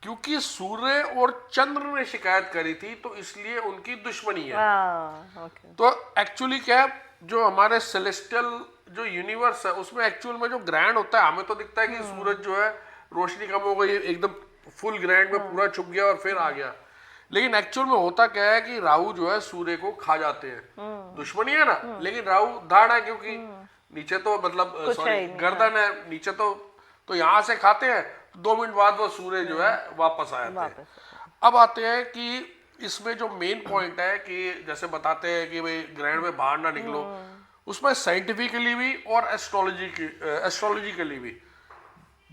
क्योंकि सूर्य और चंद्र ने शिकायत करी थी तो इसलिए उनकी दुश्मनी है। तो एक्चुअली क्या है, जो हमारे सेलेस्टियल जो यूनिवर्स है उसमें एक्चुअल में जो ग्रैंड होता है, हमें तो दिखता है कि सूरज जो है रोशनी कम हो गई एकदम फुल ग्रैंड में पूरा छुप गया और फिर आ गया, लेकिन एक्चुअल में होता क्या है कि राहु जो है सूर्य को खा जाते हैं। दुश्मनी है ना, लेकिन राहु धाड़ है क्योंकि नीचे तो मतलब सॉरी गर्दन है, नीचे तो यहाँ से खाते हैं, 2 मिनट बाद वो सूर्य जो है वापस आ जाते हैं। अब आते हैं कि इसमें जो मेन पॉइंट है कि जैसे बताते हैं कि भाई ग्रहण में बाहर ना निकलो, उसमें साइंटिफिकली भी और एस्ट्रोलॉजिकली भी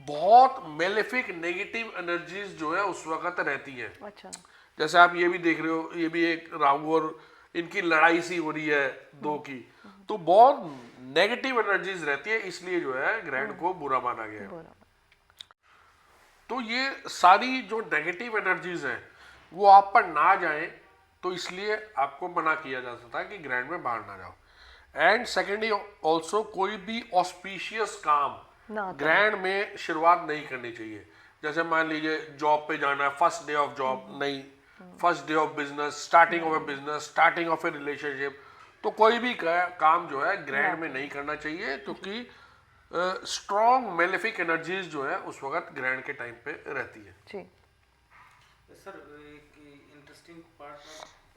बहुत मेलेफिक नेगेटिव एनर्जीज जो है उस वक्त रहती है। अच्छा। जैसे आप ये भी देख रहे हो, ये भी एक राहु और इनकी लड़ाई सी हो रही है दो की, तो बहुत नेगेटिव एनर्जीज रहती है, इसलिए जो है ग्रहण को बुरा माना गया है। तो ये सारी जो नेगेटिव एनर्जीज है वो आप पर ना जाए, तो इसलिए आपको मना किया जा सकता है कि ग्रहण में बाहर ना जाओ। एंड सेकेंडली ऑल्सो कोई भी ऑस्पिशियस काम ग्रहण में शुरुआत नहीं करनी चाहिए। जैसे मान लीजिए जॉब पे जाना है, फर्स्ट डे ऑफ जॉब नहीं, first day of business, starting of A business, starting of A relationship, तो कोई भी काम जो है ग्रहण में नहीं करना चाहिए, क्योंकि स्ट्रॉन्ग मेलेफिक एनर्जीज जो है उस वक्त ग्रहण के टाइम पे रहती है। जी सर, एक इंटरेस्टिंग पार्ट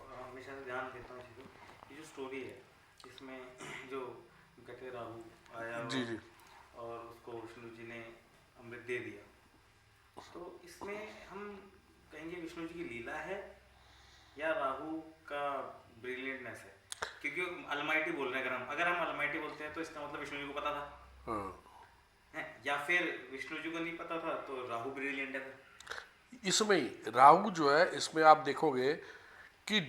में हमेशा ध्यान देता हूँ चीज़ों, ये जो स्टोरी है इसमें जो गटे राहु आया जी जी और उसको विष्णु जी ने अमृत दे दिया, तो इसमें हम कहेंगे विष्णु जी की लीला है या राहु का ब्रिलियंटनेस है? क्योंकि अलमाइटी बोल रहे हैं, अगर हम अलमाइटी बोलते हैं तो इसका मतलब विष्णु जी को पता था। या फिर विष्णु जी को नहीं पता था तो राहु ब्रिलियंट है। इसमें ही राहु जो है, इसमें आप देखोगे कि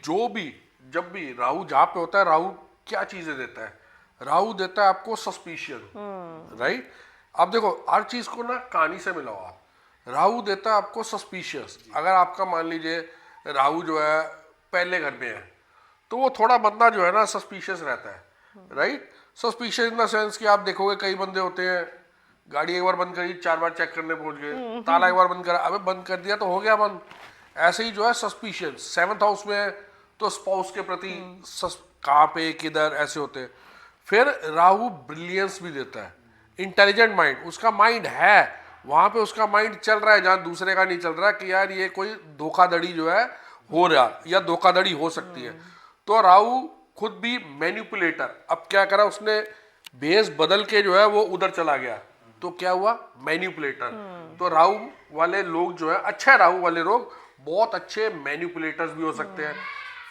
जब भी राहु जहाँ पे होता है, राहु क्या चीजें देता है? राहु देता है आपको सस्पिशियन, राइट? आप देखो हर चीज को ना कहानी से मिलाओ आप। राहु देता है आपको सस्पिशियस। अगर आपका मान लीजिए राहु जो है पहले घर में है, तो वो थोड़ा बंदा जो है ना सस्पिशियस रहता है, right? Suspicious in the sense कि आप देखोगे कई बंदे होते हैं, गाड़ी एक बार बंद करी 4 बार चेक करने पहुंच गए, ताला एक बार बंद करा, अबे बंद कर दिया तो हो गया बंद। ऐसे ही जो है सस्पिशियस 7th हाउस में है तो स्पाउस के प्रति कहाँ पे किधर ऐसे होते हैं। फिर राहु ब्रिलियंस भी देता है, इंटेलिजेंट माइंड, उसका माइंड है वहां पे, उसका माइंड चल रहा है जहां दूसरे का नहीं चल रहा कि यार ये कोई धोखाधड़ी जो है हो रहा या धोखाधड़ी हो सकती है। तो राहु खुद भी मैनिपुलेटर, अब क्या करा उसने, बेस बदल के जो है वो उधर चला गया, तो क्या हुआ, मैनिपुलेटर। तो राहु वाले लोग जो है, अच्छे राहु वाले लोग बहुत अच्छे मैनिपुलेटर्स भी हो सकते हैं।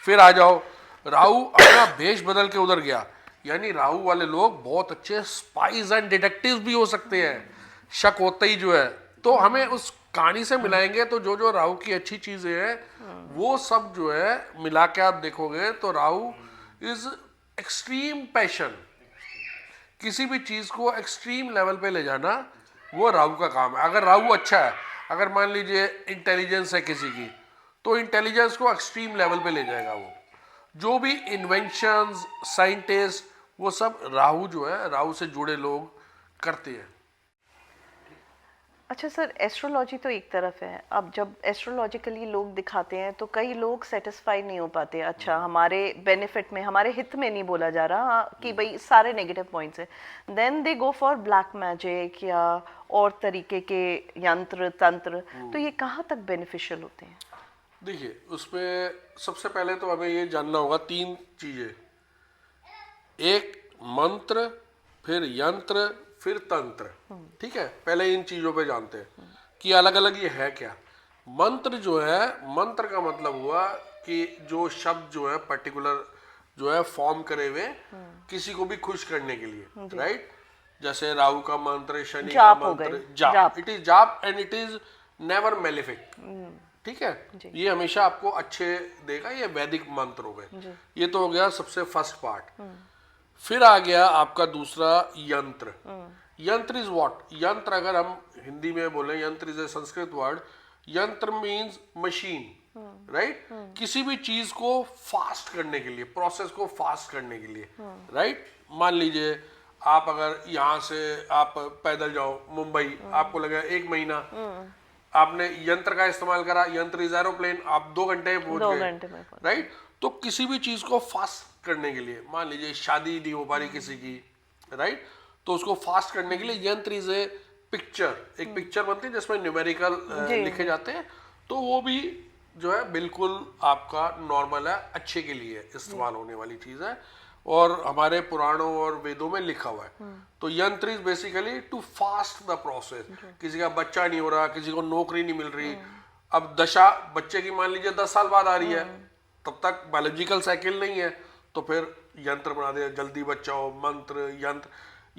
फिर आ जाओ, राहु अपना भेष बदल के उधर गया, यानी राहु वाले लोग बहुत अच्छे स्पाइज एंड डिटेक्टिव्स भी हो सकते हैं, शक होते ही जो है। तो हमें उस कहानी से मिलाएंगे तो जो राहु की अच्छी चीजें हैं वो सब जो है मिला के आप देखोगे तो राहु इज एक्सट्रीम पैशन, किसी भी चीज को एक्सट्रीम लेवल पे ले जाना वो राहु का काम है। अगर राहु अच्छा है, अगर मान लीजिए इंटेलिजेंस है किसी की, तो इंटेलिजेंस को एक्सट्रीम लेवल पे ले जाएगा वो। जो भी इन्वेंशंस, साइंटिस्ट, वो सब राहु जो है, राहु से जुड़े लोग करते हैं। अच्छा सर, एस्ट्रोलॉजी तो एक तरफ है, अब जब एस्ट्रोलॉजिकली लोग दिखाते हैं तो कई लोग सेटिस्फाई नहीं हो पाते। अच्छा, हमारे बेनिफिट में, हमारे हित में नहीं बोला जा रहा कि भाई सारे नेगेटिव पॉइंट्स हैं, then they go for black magic या और तरीके के यंत्र तंत्र। तो ये कहाँ तक बेनिफिशियल होते हैं? देखिए, उसमें सबसे पहले तो हमें ये जानना होगा 3 चीजें, एक मंत्र, फिर यंत्र, फिर तंत्र। ठीक है, पहले इन चीजों पे जानते हैं कि अलग अलग ये है क्या। मंत्र जो है, मंत्र का मतलब हुआ कि जो शब्द जो है पर्टिकुलर जो है फॉर्म करे हुए किसी को भी खुश करने के लिए, राइट? जैसे राहु का मंत्र, शनि का मंत्र, जाप, इट इज जाप and it is never malefic. ठीक है, ये हमेशा आपको अच्छे देगा। ये वैदिक मंत्र हो गए। ये तो हो गया सबसे फर्स्ट पार्ट। फिर आ गया आपका दूसरा यंत्र। यंत्र इज व्हाट? यंत्र अगर हम हिंदी में बोले, यंत्र इज ए संस्कृत वर्ड। यंत्र मीन्स मशीन, राइट? किसी भी चीज को फास्ट करने के लिए, प्रोसेस को फास्ट करने के लिए, राइट? मान लीजिए आप अगर यहाँ से आप पैदल जाओ मुंबई, आपको लगा 1 महीना, आपने यंत्र का इस्तेमाल करा, यंत्र इज एरोप्लेन, आप 2 घंटे में पहुंच गए, राइट? तो किसी भी चीज को फास्ट करने के लिए, मान लीजिए शादी नहीं हो पा रही किसी की, राइट? तो उसको फास्ट करने के लिए यंत्र इज ए पिक्चर, एक पिक्चर बनती है जिसमें न्यूमेरिकल लिखे जाते हैं। तो वो भी जो है बिल्कुल आपका नॉर्मल है, अच्छे के लिए इस्तेमाल होने वाली चीज है, और हमारे पुराणों और वेदों में लिखा हुआ है। तो यंत्र is basically to fast the process. किसी का बच्चा नहीं हो रहा, किसी को नौकरी नहीं मिल रही, अब दशा बच्चे की मान लीजिए 10 साल बाद आ रही है, तब तक बायोलॉजिकल साइकिल नहीं है, तो फिर यंत्र बना दिया, जल्दी बच्चा हो, मंत्र, यंत्र।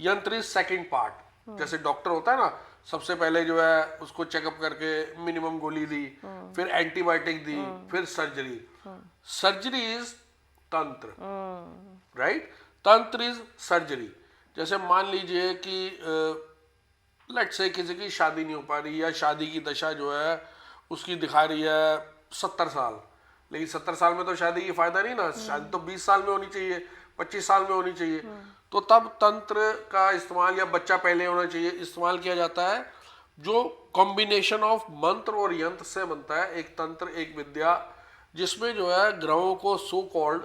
यंत्र इज सेकेंड पार्ट। जैसे डॉक्टर होता है ना, सबसे पहले जो है उसको चेकअप करके मिनिमम गोली दी, फिर एंटीबायोटिक दी, फिर सर्जरी। सर्जरी इज तंत्र, राइट? तंत्र इज सर्जरी। जैसे मान लीजिए कि लेट्स से किसी की शादी नहीं हो पा रही, या शादी की दशा जो है उसकी दिखा रही है 70 साल, लेकिन 70 साल में तो शादी की फायदा नहीं ना, शादी तो 20 साल में होनी चाहिए, 25 साल में होनी चाहिए। तो तब तंत्र का इस्तेमाल, या बच्चा पहले होना चाहिए, इस्तेमाल किया जाता है, जो कॉम्बिनेशन ऑफ मंत्र और यंत्र से बनता है। एक तंत्र, एक विद्या, जिसमें जो है ग्रहों को सो कॉल्ड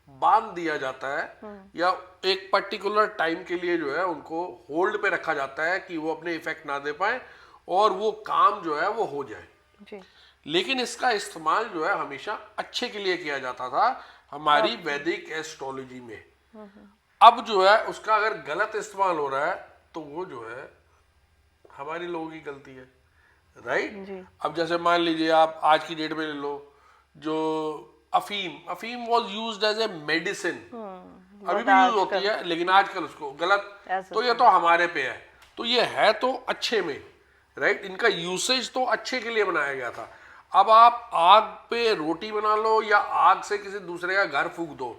बांध दिया जाता है, या एक पर्टिकुलर टाइम के लिए जो है उनको होल्ड पे रखा जाता है कि वो अपने इफेक्ट ना दे पाए, और वो काम जो है वो हो जाए जी। लेकिन इसका इस्तेमाल जो है हमेशा अच्छे के लिए किया जाता था हमारी वैदिक एस्ट्रोलॉजी में। अब जो है उसका अगर गलत इस्तेमाल हो रहा है तो वो जो है हमारी लोगों की गलती है, राइट? अब जैसे मान लीजिए आप आज की डेट में ले लो, जो अफीम was used as a medicine, अभी भी यूज होती है, लेकिन आजकल उसको गलत, तो ये तो हमारे पे है। तो ये है तो अच्छे में, राइट? इनका यूसेज तो अच्छे के लिए बनाया गया था। अब आप आग पे रोटी बना लो या आग से किसी दूसरे का घर फूंक दो,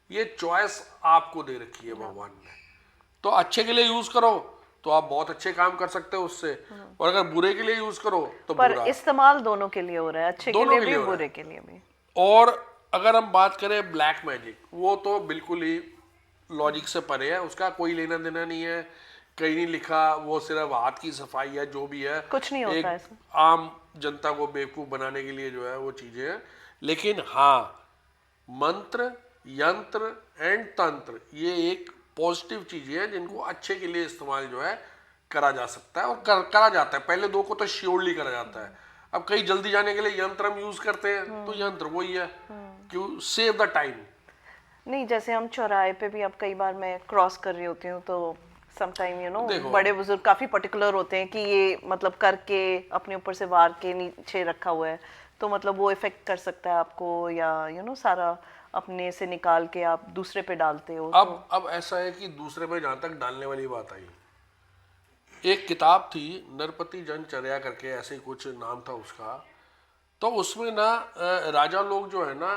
ये चॉइस आपको दे रखी है भगवान ने। तो अच्छे के लिए यूज करो तो आप बहुत अच्छे काम कर सकते हो उससे, और अगर बुरे के लिए यूज करो तो पर बुरा। इस्तेमाल दोनों के लिए हो रहा है, अच्छे के लिए भी, बुरे के लिए भी। और अगर हम बात करें ब्लैक मैजिक, वो तो बिल्कुल ही लॉजिक से परे है, उसका कोई लेना देना नहीं है, कहीं नहीं लिखा, वो सिर्फ हाथ की सफाई है, जो भी है कुछ नहीं होता है इसमें। आम जनता को बेवकूफ बनाने के लिए जो है वो चीजें हैं। लेकिन हाँ, मंत्र, यंत्र एंड तंत्र ये एक पॉजिटिव चीजें हैं जिनको अच्छे के लिए इस्तेमाल जो है करा जा सकता है, और करा जाता है। पहले 2 को तो श्योरली करा जाता है। अब कहीं जल्दी जाने के लिए यंत्र हम यूज करते हैं, तो यंत्र वही है, क्यों? Save the time. नहीं, जैसे हम चौराहे पे भी, अब कई बार मैं क्रॉस कर रही होती हूँ तो समटाइम यू नो बड़े बुजुर्ग काफी पर्टिकुलर होते हैं कि ये मतलब करके अपने ऊपर से वार के नीचे रखा हुआ है, तो मतलब वो इफेक्ट कर सकता है आपको, या सारा अपने से निकाल के आप दूसरे पे डालते हो। अब ऐसा है कि दूसरे पे जहां तक डालने वाली बात आई, एक किताब थी नरपति जनचर्या करके, ऐसे कुछ नाम था उसका। तो उसमें ना राजा लोग जो है ना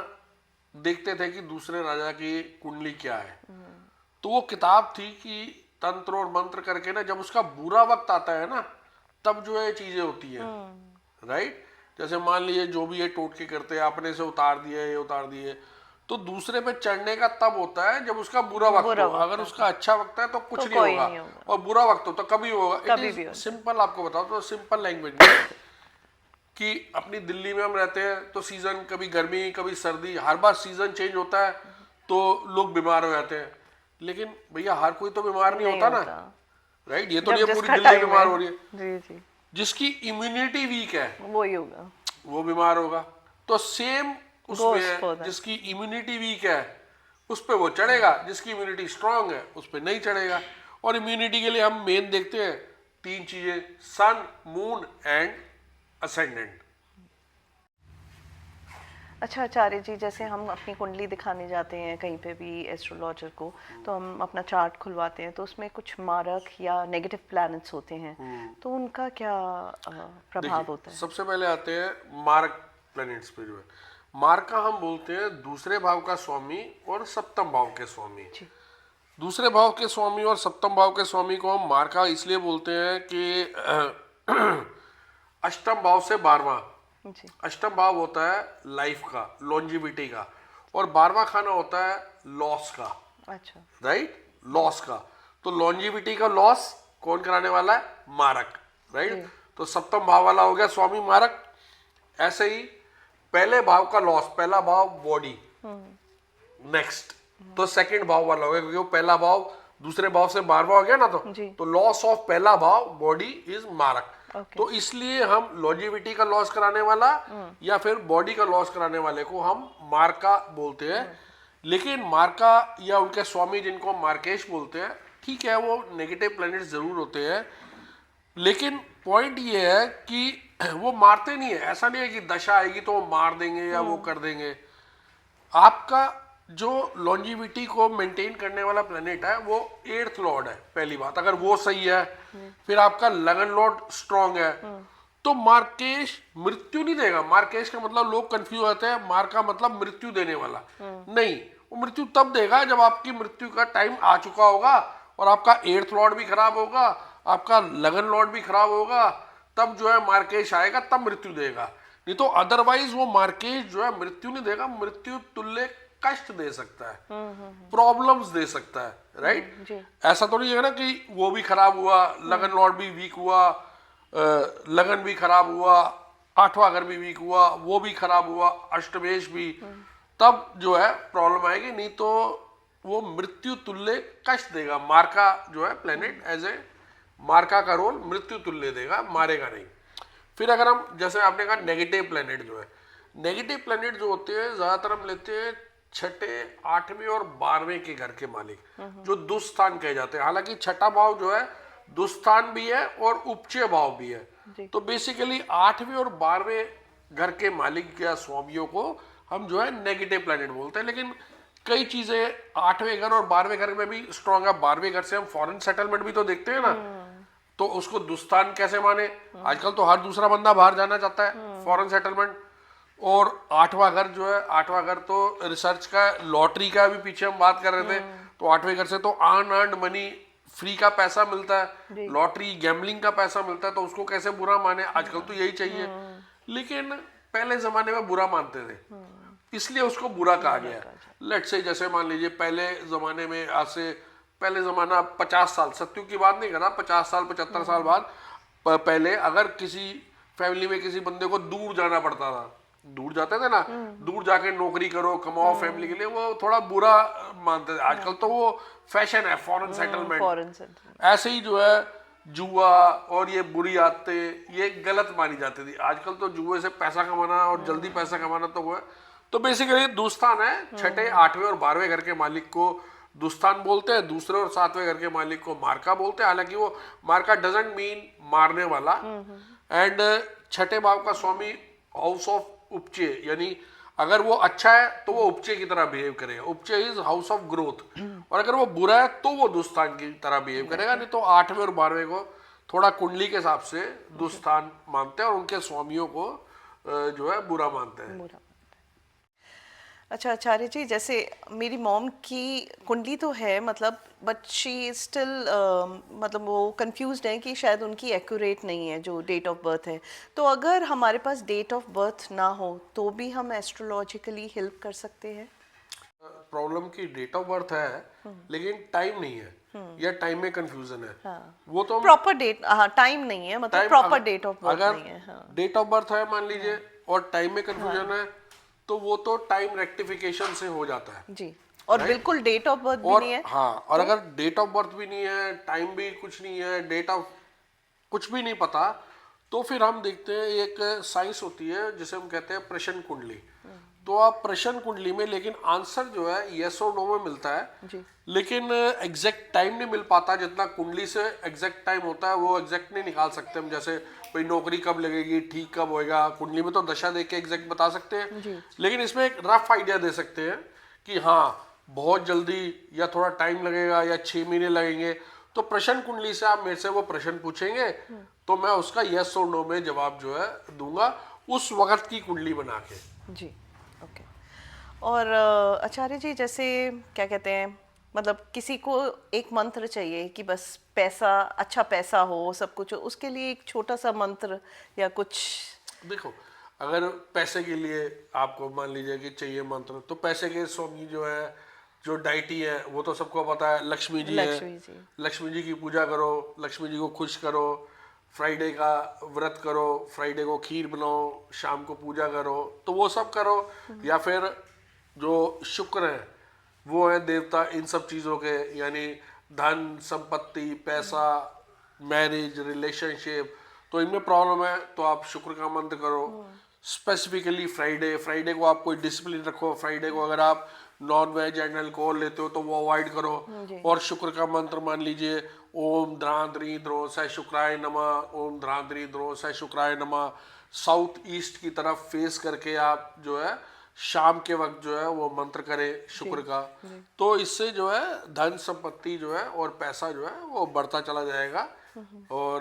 देखते थे कि दूसरे राजा की कुंडली क्या है। तो वो किताब थी कि तंत्र और मंत्र करके ना, जब उसका बुरा वक्त आता है ना, तब जो है चीजें होती हैं, राइट? जैसे मान लीजिए जो भी ये टोटके करते हैं, अपने से उतार दिए, ये उतार दिए, तो दूसरे पे चढ़ने का तब होता है जब उसका बुरा वक्त हो। अगर उसका अच्छा वक्त है तो कुछ तो नहीं होगा, और बुरा वक्त हो तो कभी होगा। इट इज सिंपल, आपको बताओ तो सिंपल लैंग्वेज में, कि अपनी दिल्ली में हम रहते हैं तो सीजन, कभी गर्मी कभी सर्दी, हर बार सीजन चेंज होता है तो लोग बीमार हो जाते हैं। लेकिन भैया हर कोई तो बीमार नहीं होता ना, राइट? ये तो नहीं पूरी दिल्ली बीमार हो रही है। जी। जिसकी इम्यूनिटी वीक है वही होगा, वो बीमार होगा। तो सेम उसमें है, जिसकी इम्यूनिटी वीक है उस पे वो चढ़ेगा, जिसकी इम्यूनिटी स्ट्रांग है उस पे नहीं चढ़ेगा। और इम्यूनिटी के लिए हम मेन देखते हैं 3 चीजें, सन, मून एंड असेंडेंट। अच्छा आचार्य जी, जैसे हम अपनी कुंडली दिखाने जाते हैं कहीं पे भी एस्ट्रोलॉजर को, तो हम अपना चार्ट खुलवाते हैं, तो उसमें कुछ मारक या नेगेटिव प्लैनेट्स होते हैं, तो उनका क्या प्रभाव होता है? सबसे पहले आते हैं मारक प्लैनेट्स पे जो है, मार्का हम बोलते हैं दूसरे भाव का स्वामी और सप्तम भाव के स्वामी। दूसरे भाव के स्वामी और सप्तम भाव के स्वामी को हम मार्का इसलिए बोलते हैं कि अष्टम भाव से 12वां, अष्टम भाव होता है लाइफ का, लॉन्जिविटी का, और 12वां खाना होता है लॉस का। अच्छा, राइट, लॉस का। तो लॉन्जिविटी का लॉस कौन कराने वाला है? मारक। राइट, तो सप्तम भाव वाला हो गया स्वामी मारक। ऐसे ही पहले भाव का लॉस, पहला भाव बॉडी, नेक्स्ट तो सेकंड भाव वाला हो गया, क्योंकि वो पहला भाव दूसरे भाव से 12वां हो गया ना, तो लॉस ऑफ पहला भाव बॉडी इज मारक। तो इसलिए हम लॉन्जिविटी का लॉस कराने वाला या फिर बॉडी का लॉस कराने वाले को हम मार्का बोलते हैं। लेकिन मार्का या उनके स्वामी जिनको हम मार्केश बोलते हैं, ठीक है, वो नेगेटिव प्लैनेट जरूर होते हैं, लेकिन पॉइंट ये है कि वो मारते नहीं है। ऐसा नहीं है कि दशा आएगी तो वो मार देंगे या वो कर देंगे। आपका जो लॉन्जिविटी को मेंटेन करने वाला प्लेनेट है वो 8th लॉर्ड है, पहली बात। अगर वो सही है, फिर आपका लगन लॉर्ड स्ट्रांग है, तो मार्केश मृत्यु नहीं देगा। मार्केश का मतलब लोग कंफ्यूज होते हैं, मार का मतलब मृत्यु देने वाला नहीं, वो मृत्यु तब देगा जब आपकी मृत्यु का टाइम आ चुका होगा और आपका 8th लॉर्ड भी खराब होगा, आपका लगन लॉर्ड भी खराब होगा, तब जो है मार्केश आएगा, तब मृत्यु देगा। नहीं तो अदरवाइज वो मार्केश जो है मृत्यु नहीं देगा, मृत्यु तुल्य कष्ट दे सकता है, प्रॉब्लम्स दे सकता है। राइट, ऐसा तो नहीं है ना कि वो भी खराब हुआ, लगन लॉर्ड भी वीक हुआ, लगन भी खराब हुआ, 8वां घर भी वीक हुआ, वो भी खराब हुआ, अष्टमेश भी, तब जो है प्रॉब्लम आएगी। नहीं तो वो मृत्यु तुल्य कष्ट देगा। मार्का जो है प्लेनेट एज ए मार्का का रोल मृत्यु तुल्य देगा, मारेगा नहीं। फिर अगर हम, जैसे आपने कहा नेगेटिव प्लेनेट जो है, नेगेटिव प्लेनेट जो होते हैं ज्यादातर हम लेते हैं 6ठे, 8वें और 12वें के घर के मालिक, जो दुस्थान कहे जाते हैं। हालांकि छठा भाव जो है दुस्थान भी है और उपचय भाव भी है। तो बेसिकली 8वें और 12वें घर के मालिक या स्वामियों को हम जो है नेगेटिव प्लेनेट बोलते हैं। लेकिन कई चीजें 8वें घर और 12वें घर में भी स्ट्रॉन्ग है। 12वें घर से हम फॉरेन सेटलमेंट भी तो देखते हैं ना, तो उसको दुस्थान कैसे माने? आजकल तो हर दूसरा बंदा बाहर जाना चाहता है, फॉरेन सेटलमेंट। और 8वां घर जो है, 8वां घर तो रिसर्च का, लॉटरी का भी पीछे हम बात कर रहे थे, तो 8वें घर से तो अर्न्ड मनी, फ्री का पैसा मिलता है, लॉटरी गैम्बलिंग का पैसा मिलता है, तो उसको कैसे बुरा माने? आजकल तो यही चाहिए, लेकिन पहले जमाने में बुरा मानते थे, इसलिए उसको बुरा कहा गया। लेट्स से जैसे मान लीजिए पहले जमाने में, आज से पहले जमाना 50 साल, सत्युग की बात नहीं कर रहा, 50 साल 75 साल बाद पहले अगर किसी फैमिली में किसी बंदे को दूर जाना पड़ता था, दूर जाते थे ना, दूर जाके नौकरी करो, कमाओ फैमिली के लिए, वो थोड़ा बुरा मानते थे। आजकल तो वो फैशन है, फॉरेन सेटलमेंट। ऐसे ही जो है जुआ और ये बुरी आदतें, ये गलत मानी जाती थी। आजकल तो जुए से पैसा कमाना और जल्दी पैसा कमाना तो हुआ। तो बेसिकली दुस्थान है, 6ठे, 8वें और 12वें घर के मालिक को दुस्थान बोलते हैं, दूसरे और 7वें घर के मालिक को मार्का बोलते हैं। हालांकि वो मार्का डजंट मीन मारने वाला। एंड 6ठे भाव का स्वामी हाउस ऑफ उपचय, यानी अगर वो अच्छा है तो वो उपचय की तरह बिहेव करेगा। उपचय इज हाउस ऑफ ग्रोथ, और अगर वो बुरा है तो वो दुस्थान की तरह बिहेव करेगा। नहीं तो 8वें और 12वें को थोड़ा कुंडली के हिसाब से दुस्थान मानते हैं और उनके स्वामियों को जो है बुरा मानते हैं। अच्छा आचार्य जी, जैसे मेरी मॉम की कुंडली तो है, मतलब बट शी स्टिल, मतलब वो कंफ्यूज्ड है कि शायद उनकी एक्यूरेट नहीं है जो डेट ऑफ बर्थ है। तो अगर हमारे पास डेट ऑफ बर्थ ना हो तो भी हम एस्ट्रोलॉजिकली हेल्प कर सकते हैं? प्रॉब्लम की डेट ऑफ बर्थ है, लेकिन टाइम नहीं है, या टाइम में कंफ्यूजन है। वो तो प्रॉपर डेट, हाँ, टाइम नहीं है, मतलब प्रॉपर डेट ऑफ बर्थ नहीं है। अगर डेट ऑफ बर्थ है मान लीजिए और टाइम में कंफ्यूजन है, तो वो तो टाइम रेक्टिफिकेशन से हो जाता है जी। और बिल्कुल डेट ऑफ बर्थ भी नहीं है, हाँ, और अगर डेट ऑफ बर्थ भी नहीं है, टाइम भी कुछ नहीं है, डेट ऑफ कुछ भी नहीं पता, तो फिर हम देखते हैं एक साइंस होती है जिसे हम कहते हैं प्रश्न कुंडली। तो आप प्रश्न कुंडली में, लेकिन आंसर जो है यस और नो में मिलता है जी। लेकिन एग्जैक्ट टाइम नहीं मिल पाता। जितना कुंडली से एग्जैक्ट टाइम होता है वो एग्जैक्ट नहीं निकाल सकते हम। जैसे भाई नौकरी कब लगेगी, ठीक कब होएगा, कुंडली में तो दशा देख के एग्जैक्ट बता सकते हैं जी। लेकिन इसमें एक रफ आइडिया दे सकते हैं कि हाँ बहुत जल्दी या थोड़ा टाइम लगेगा या 6 महीने लगेंगे। तो प्रश्न कुंडली से आप मेरे से वो प्रश्न पूछेंगे तो मैं उसका यस और नो में जवाब जो है दूंगा। उस वक्त की कुंडली बना के। जी, ओके। और आचार्य जी, जैसे क्या कहते हैं, मतलब किसी को एक मंत्र चाहिए कि बस पैसा, अच्छा पैसा हो, सब कुछ हो, उसके लिए एक छोटा सा मंत्र या कुछ। देखो, अगर पैसे के लिए आपको मान लीजिए कि चाहिए मंत्र, तो पैसे के स्वामी जो है, जो डाइटी है, वो तो सबको पता है, लक्ष्मी जी है। लक्ष्मी जी। लक्ष्मी जी की पूजा करो, लक्ष्मी जी को खुश करो, फ्राइडे का व्रत करो, फ्राइडे को खीर बनाओ, शाम को पूजा करो, तो वो सब करो। या फिर जो शुक्र है, वो है देवता इन सब चीज़ों के, यानी धन, संपत्ति, पैसा, मैरिज, रिलेशनशिप, तो इनमें प्रॉब्लम है तो आप शुक्र का मंत्र करो। स्पेसिफिकली फ्राइडे, फ्राइडे को आप कोई डिसिप्लिन रखो। फ्राइडे को अगर आप नॉन वेज एंड अल्कोहल लेते हो तो वो अवॉइड करो। और शुक्र का मंत्र मान लीजिए, ओम ध्रांद्री द्रो स शुक्राय नमः, ओम ध्रांद्री द्रो स शुक्राय नमः। साउथ ईस्ट की तरफ फेस करके आप जो है शाम के वक्त जो है वो मंत्र करें शुक्र का। तो इससे जो है धन संपत्ति जो है और पैसा जो है वो बढ़ता चला जाएगा। और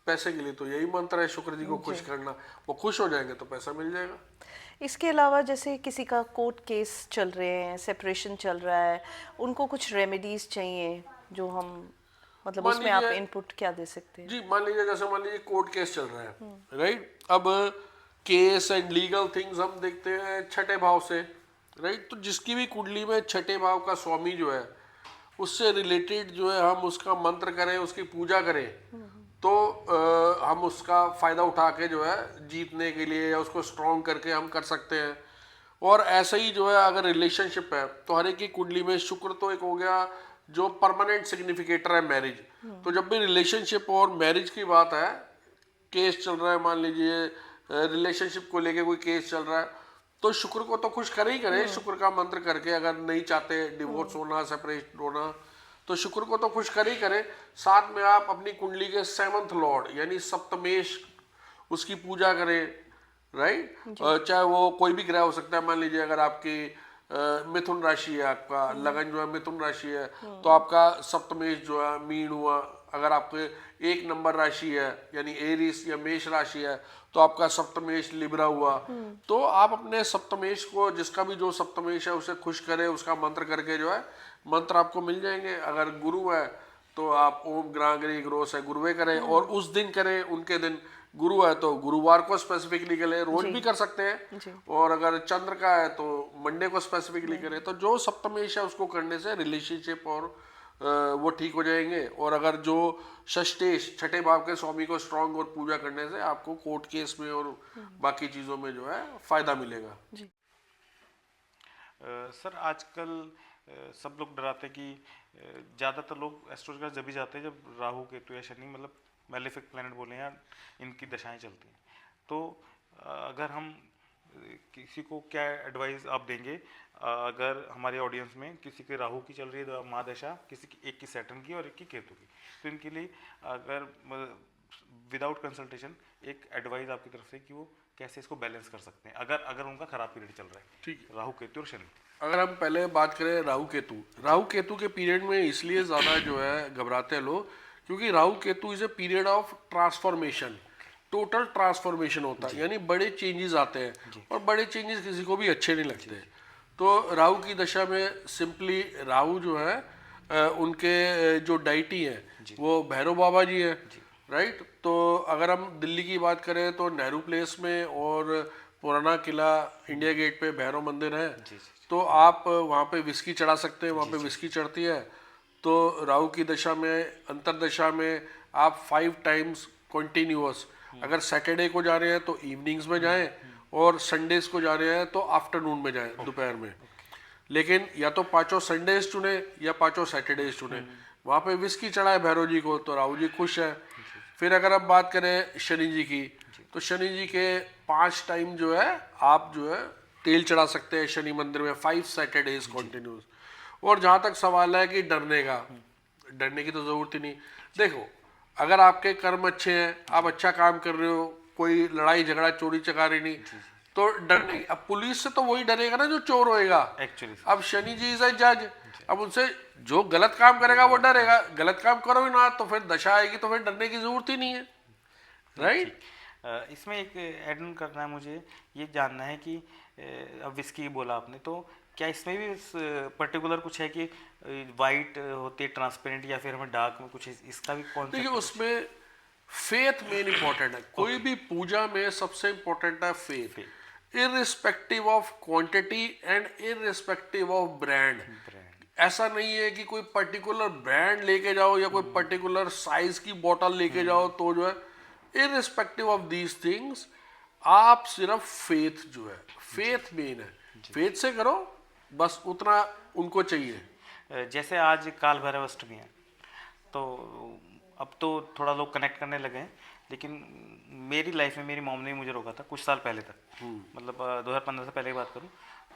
पैसे के लिए तो यही मंत्र है, शुक्र जी को खुश करना। वो खुश हो जाएंगे तो पैसा मिल जाएगा। इसके अलावा जैसे किसी का कोर्ट केस चल रहे हैं, सेपरेशन चल रहा है, उनको कुछ रेमेडीज चाहिए जो हम, मतलब मान उसमें आप लीजिए- इनपुट क्या दे सकते हैं? जी, मान लीजिए जैसे मान लीजिए कोर्ट केस चल रहा है, राइट। अब केस एंड लीगल थिंग्स हम देखते हैं छठे भाव से, राइट। तो जिसकी भी कुंडली में छठे भाव का स्वामी जो है, उससे रिलेटेड जो है हम उसका मंत्र करें, उसकी पूजा करें, तो हम उसका फायदा उठा के जो है जीतने के लिए या उसको स्ट्रॉन्ग करके हम कर सकते हैं। और ऐसे ही जो है अगर रिलेशनशिप है, तो हर एक की कुंडली में शुक्र तो एक हो गया जो परमानेंट सिग्निफिकेटर है मैरिज। तो जब भी रिलेशनशिप और मैरिज की बात है, केस चल रहा है, मान लीजिए रिलेशनशिप को लेके कोई केस चल रहा है, तो शुक्र को तो खुश करे ही करे शुक्र का मंत्र करके। अगर नहीं चाहते डिवोर्स होना, सेपरेट होना, तो शुक्र को तो खुश करे ही करे। साथ में आप अपनी कुंडली के 7th लॉर्ड यानी सप्तमेश, उसकी पूजा करें, राइट। चाहे वो कोई भी ग्रह हो सकता है। मान लीजिए अगर आपकी मिथुन राशि है, आपका लगन जो है मिथुन राशि है, तो आपका सप्तमेश जो है मीन हुआ। अगर आपके 1 नंबर राशि है यानी एरिस या मेष राशि है, तो आपका सप्तमेश लिब्रा हुआ। तो आप अपने सप्तमेश को, जिसका भी जो सप्तमेश है, उसे खुश करें, उसका मंत्र करके जो है मंत्र आपको मिल जाएंगे। अगर गुरु है तो आप ओम ग्रांगरी ग्रो से गुरुवे करें, और उस दिन करें, उनके दिन। गुरु है तो गुरुवार को स्पेसिफिकली करें, रोज भी कर सकते हैं। और अगर चंद्र का है तो मंडे को स्पेसिफिकली करें। तो जो सप्तमेश है उसको करने से रिलेशनशिप और वो ठीक हो जाएंगे। और अगर जो षष्टेश, छठे भाव के स्वामी को स्ट्रांग और पूजा करने से आपको कोर्ट केस में और बाकी चीजों में जो है फायदा मिलेगा। जी। सर आजकल सब लोग डराते हैं कि ज़्यादातर लोग एस्ट्रोलॉजी जब भी जाते हैं जब राहु केतु या शनि, मतलब मैलेफिक प्लैनेट बोले या इनकी दशाएं चलती हैं। तो अगर हम किसी को क्या एडवाइस आप देंगे, अगर हमारे ऑडियंस में किसी के राहु की चल रही है महादशा, किसी की एक की सैटर्न की और एक की केतु की, तो इनके लिए अगर विदाउट कंसल्टेशन एक एडवाइस आपकी तरफ से कि वो कैसे इसको बैलेंस कर सकते हैं अगर उनका खराब पीरियड चल रहा है, ठीक है। राहु केतु और शनि। अगर हम पहले बात करें राहु केतु के पीरियड में इसलिए ज़्यादा जो है घबराते हैं लोग, क्योंकि Rahu Ketu is a period of transformation. Total transformation होता है, यानी बड़े चेंजेस आते हैं, और बड़े चेंजेस किसी को भी अच्छे नहीं लगते। तो राहु की दशा में सिंपली राहु जो है उनके जो डाइटी है वो भैरव बाबा जी है, राइट। तो अगर हम दिल्ली की बात करें तो नेहरू प्लेस में और पुराना किला इंडिया गेट पे भैरव मंदिर है। तो आप वहाँ पे विस्की चढ़ा सकते हैं, वहाँ पे विस्की चढ़ती है। तो राहु की दशा में, अंतरदशा में आप 5 टाइम्स कंटिन्यूअस, अगर सैटरडे को जा रहे हैं तो इवनिंग्स में जाएं, और संडेज को जा रहे हैं तो आफ्टरनून में जाएं, दोपहर में। लेकिन या तो 5 संडेज चुने या 5 सैटरडेज चुने, वहाँ पे विस्की चढ़ाए भैरव जी को, तो राहु जी खुश है। फिर अगर आप बात करें शनि जी की, तो शनि जी के 5 टाइम जो है आप जो है तेल चढ़ा सकते हैं शनि मंदिर में, 5 सैटरडेज कंटिन्यूस। और जहाँ तक सवाल है कि डरने की तो जरूरत ही नहीं। देखो, अगर आपके कर्म अच्छे हैं, आप अच्छा काम कर रहे हो, कोई लड़ाई झगड़ा चोरी चकारी नहीं, तो डर नहीं। अब पुलिस से तो वही डरेगा ना जो चोर होएगा एक्चुअली। अब शनि जी इज ए जज, अब उनसे जो गलत काम करेगा वो डरेगा। गलत काम करो ही ना तो फिर दशा आएगी, तो फिर डरने की जरूरत ही नहीं है, राइट। इसमें एक ऐड ऑन करना है, मुझे ये जानना है कि अब विस्की बोला आपने, तो क्या इसमें भी पर्टिकुलर कुछ है कि वाइट होती है ट्रांसपेरेंट, या फिर हमें डार्क में कुछ इसका भी देखिए कॉन्सेप्ट? उसमें फेथ मेन इंपॉर्टेंट है। कोई भी पूजा में सबसे इंपॉर्टेंट है faith, irrespective of quantity and irrespective of brand. ऐसा नहीं है कि कोई पर्टिकुलर ब्रांड लेके जाओ या कोई पर्टिकुलर साइज की बोतल लेके जाओ तो जो है, इररिस्पेक्टिव ऑफ दीज थिंग्स आप सिर्फ फेथ जो है, फेथ मेन है, फेथ से करो, बस उतना उनको चाहिए। जैसे आज काल भैरव अष्टमी है, तो अब तो थोड़ा लोग कनेक्ट करने लगे हैं, लेकिन मेरी लाइफ में मेरी मॉम ने मुझे रोका था कुछ साल पहले तक, मतलब 2015 से पहले की बात करूं,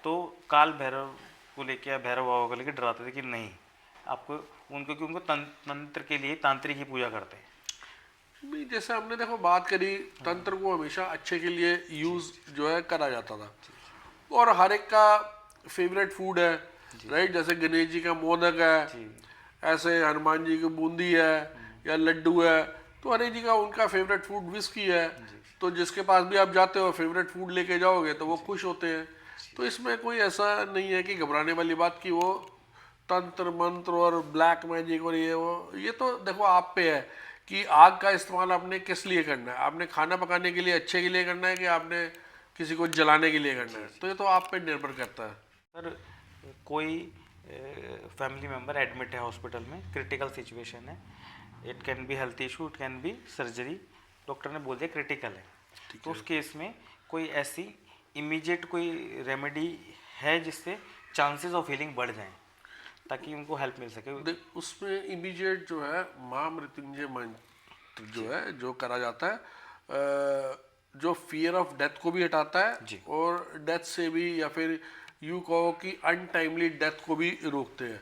तो काल भैरव को लेके या भैरव बाबा को लेके डराते थे कि नहीं आपको उनको, कि उनको तंत्र के लिए तांत्रिक ही पूजा करते हैं। नहीं, जैसे हमने देखो बात करी, तंत्र को हमेशा अच्छे के लिए यूज जो है करा जाता था, और हर एक का फेवरेट फूड है, राइट। जैसे गणेश जी का मोदक है, ऐसे हनुमान जी की बूंदी है या लड्डू है, तो हर एक जी का उनका फेवरेट फूड विस्की है, तो जिसके पास भी आप जाते हो फेवरेट फूड लेके जाओगे तो वो खुश होते हैं। तो इसमें कोई ऐसा नहीं है कि घबराने वाली बात कि वो तंत्र मंत्र और ब्लैक मैजिक और ये तो देखो आप पे है कि आग का इस्तेमाल आपने किस लिए करना है। आपने खाना पकाने के लिए अच्छे के लिए करना है कि आपने किसी को जलाने के लिए करना है, तो ये तो आप पे निर्भर करता है। सर कोई फैमिली मेम्बर एडमिट है हॉस्पिटल में, क्रिटिकल सिचुएशन है, it can be health issue, it can be surgery, doctor ने बोल दिया क्रिटिकल है, तो उस केस में कोई ऐसी इमीडिएट कोई रेमेडी है जिससे चांसेस ऑफ हीलिंग बढ़ जाएं, ताकि उनको हेल्प मिल सके? उसमें इमीडिएट जो है माँ मृत्युंजय मंत्र जो है जो करा जाता है, जो फियर ऑफ डेथ को भी हटाता है और डेथ से भी, या फिर यू कहो कि अनटाइमली डेथ को भी रोकते हैं।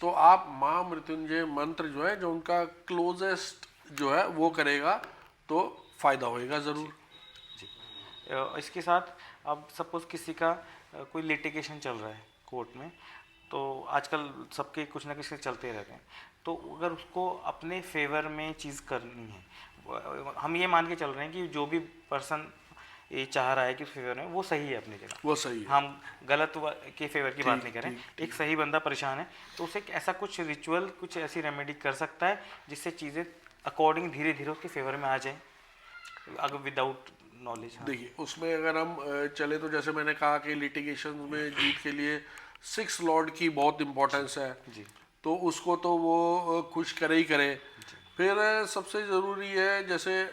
तो आप माँ मृत्युंजय मंत्र जो है, जो उनका क्लोजेस्ट जो है वो करेगा तो फायदा होएगा ज़रूर। जी। इसके साथ अब सपोज किसी का कोई लिटिगेशन चल रहा है कोर्ट में, तो आजकल सबके कुछ ना कुछ चलते रहते हैं, तो अगर उसको अपने फेवर में चीज़ करनी है, हम ये मान के चल रहे हैं कि जो भी पर्सन ये चाह रहा है कि फेवर में वो सही है अपनी जगह, वो सही है, हम गलत के फेवर की बात नहीं करें, एक सही बंदा परेशान है तो उसे ऐसा कुछ रिचुअल, कुछ ऐसी रेमेडी कर सकता है जिससे चीज़ें अकॉर्डिंग धीरे धीरे उसके फेवर में आ जाए, अगर विदाउट नॉलेज। देखिए उसमें अगर हम चले तो जैसे मैंने कहा कि लिटिगेशन में जीत के लिए 6 लॉर्ड की बहुत इंपॉर्टेंस है जी, तो उसको तो वो खुश करे ही करे। फिर सबसे ज़रूरी है जैसे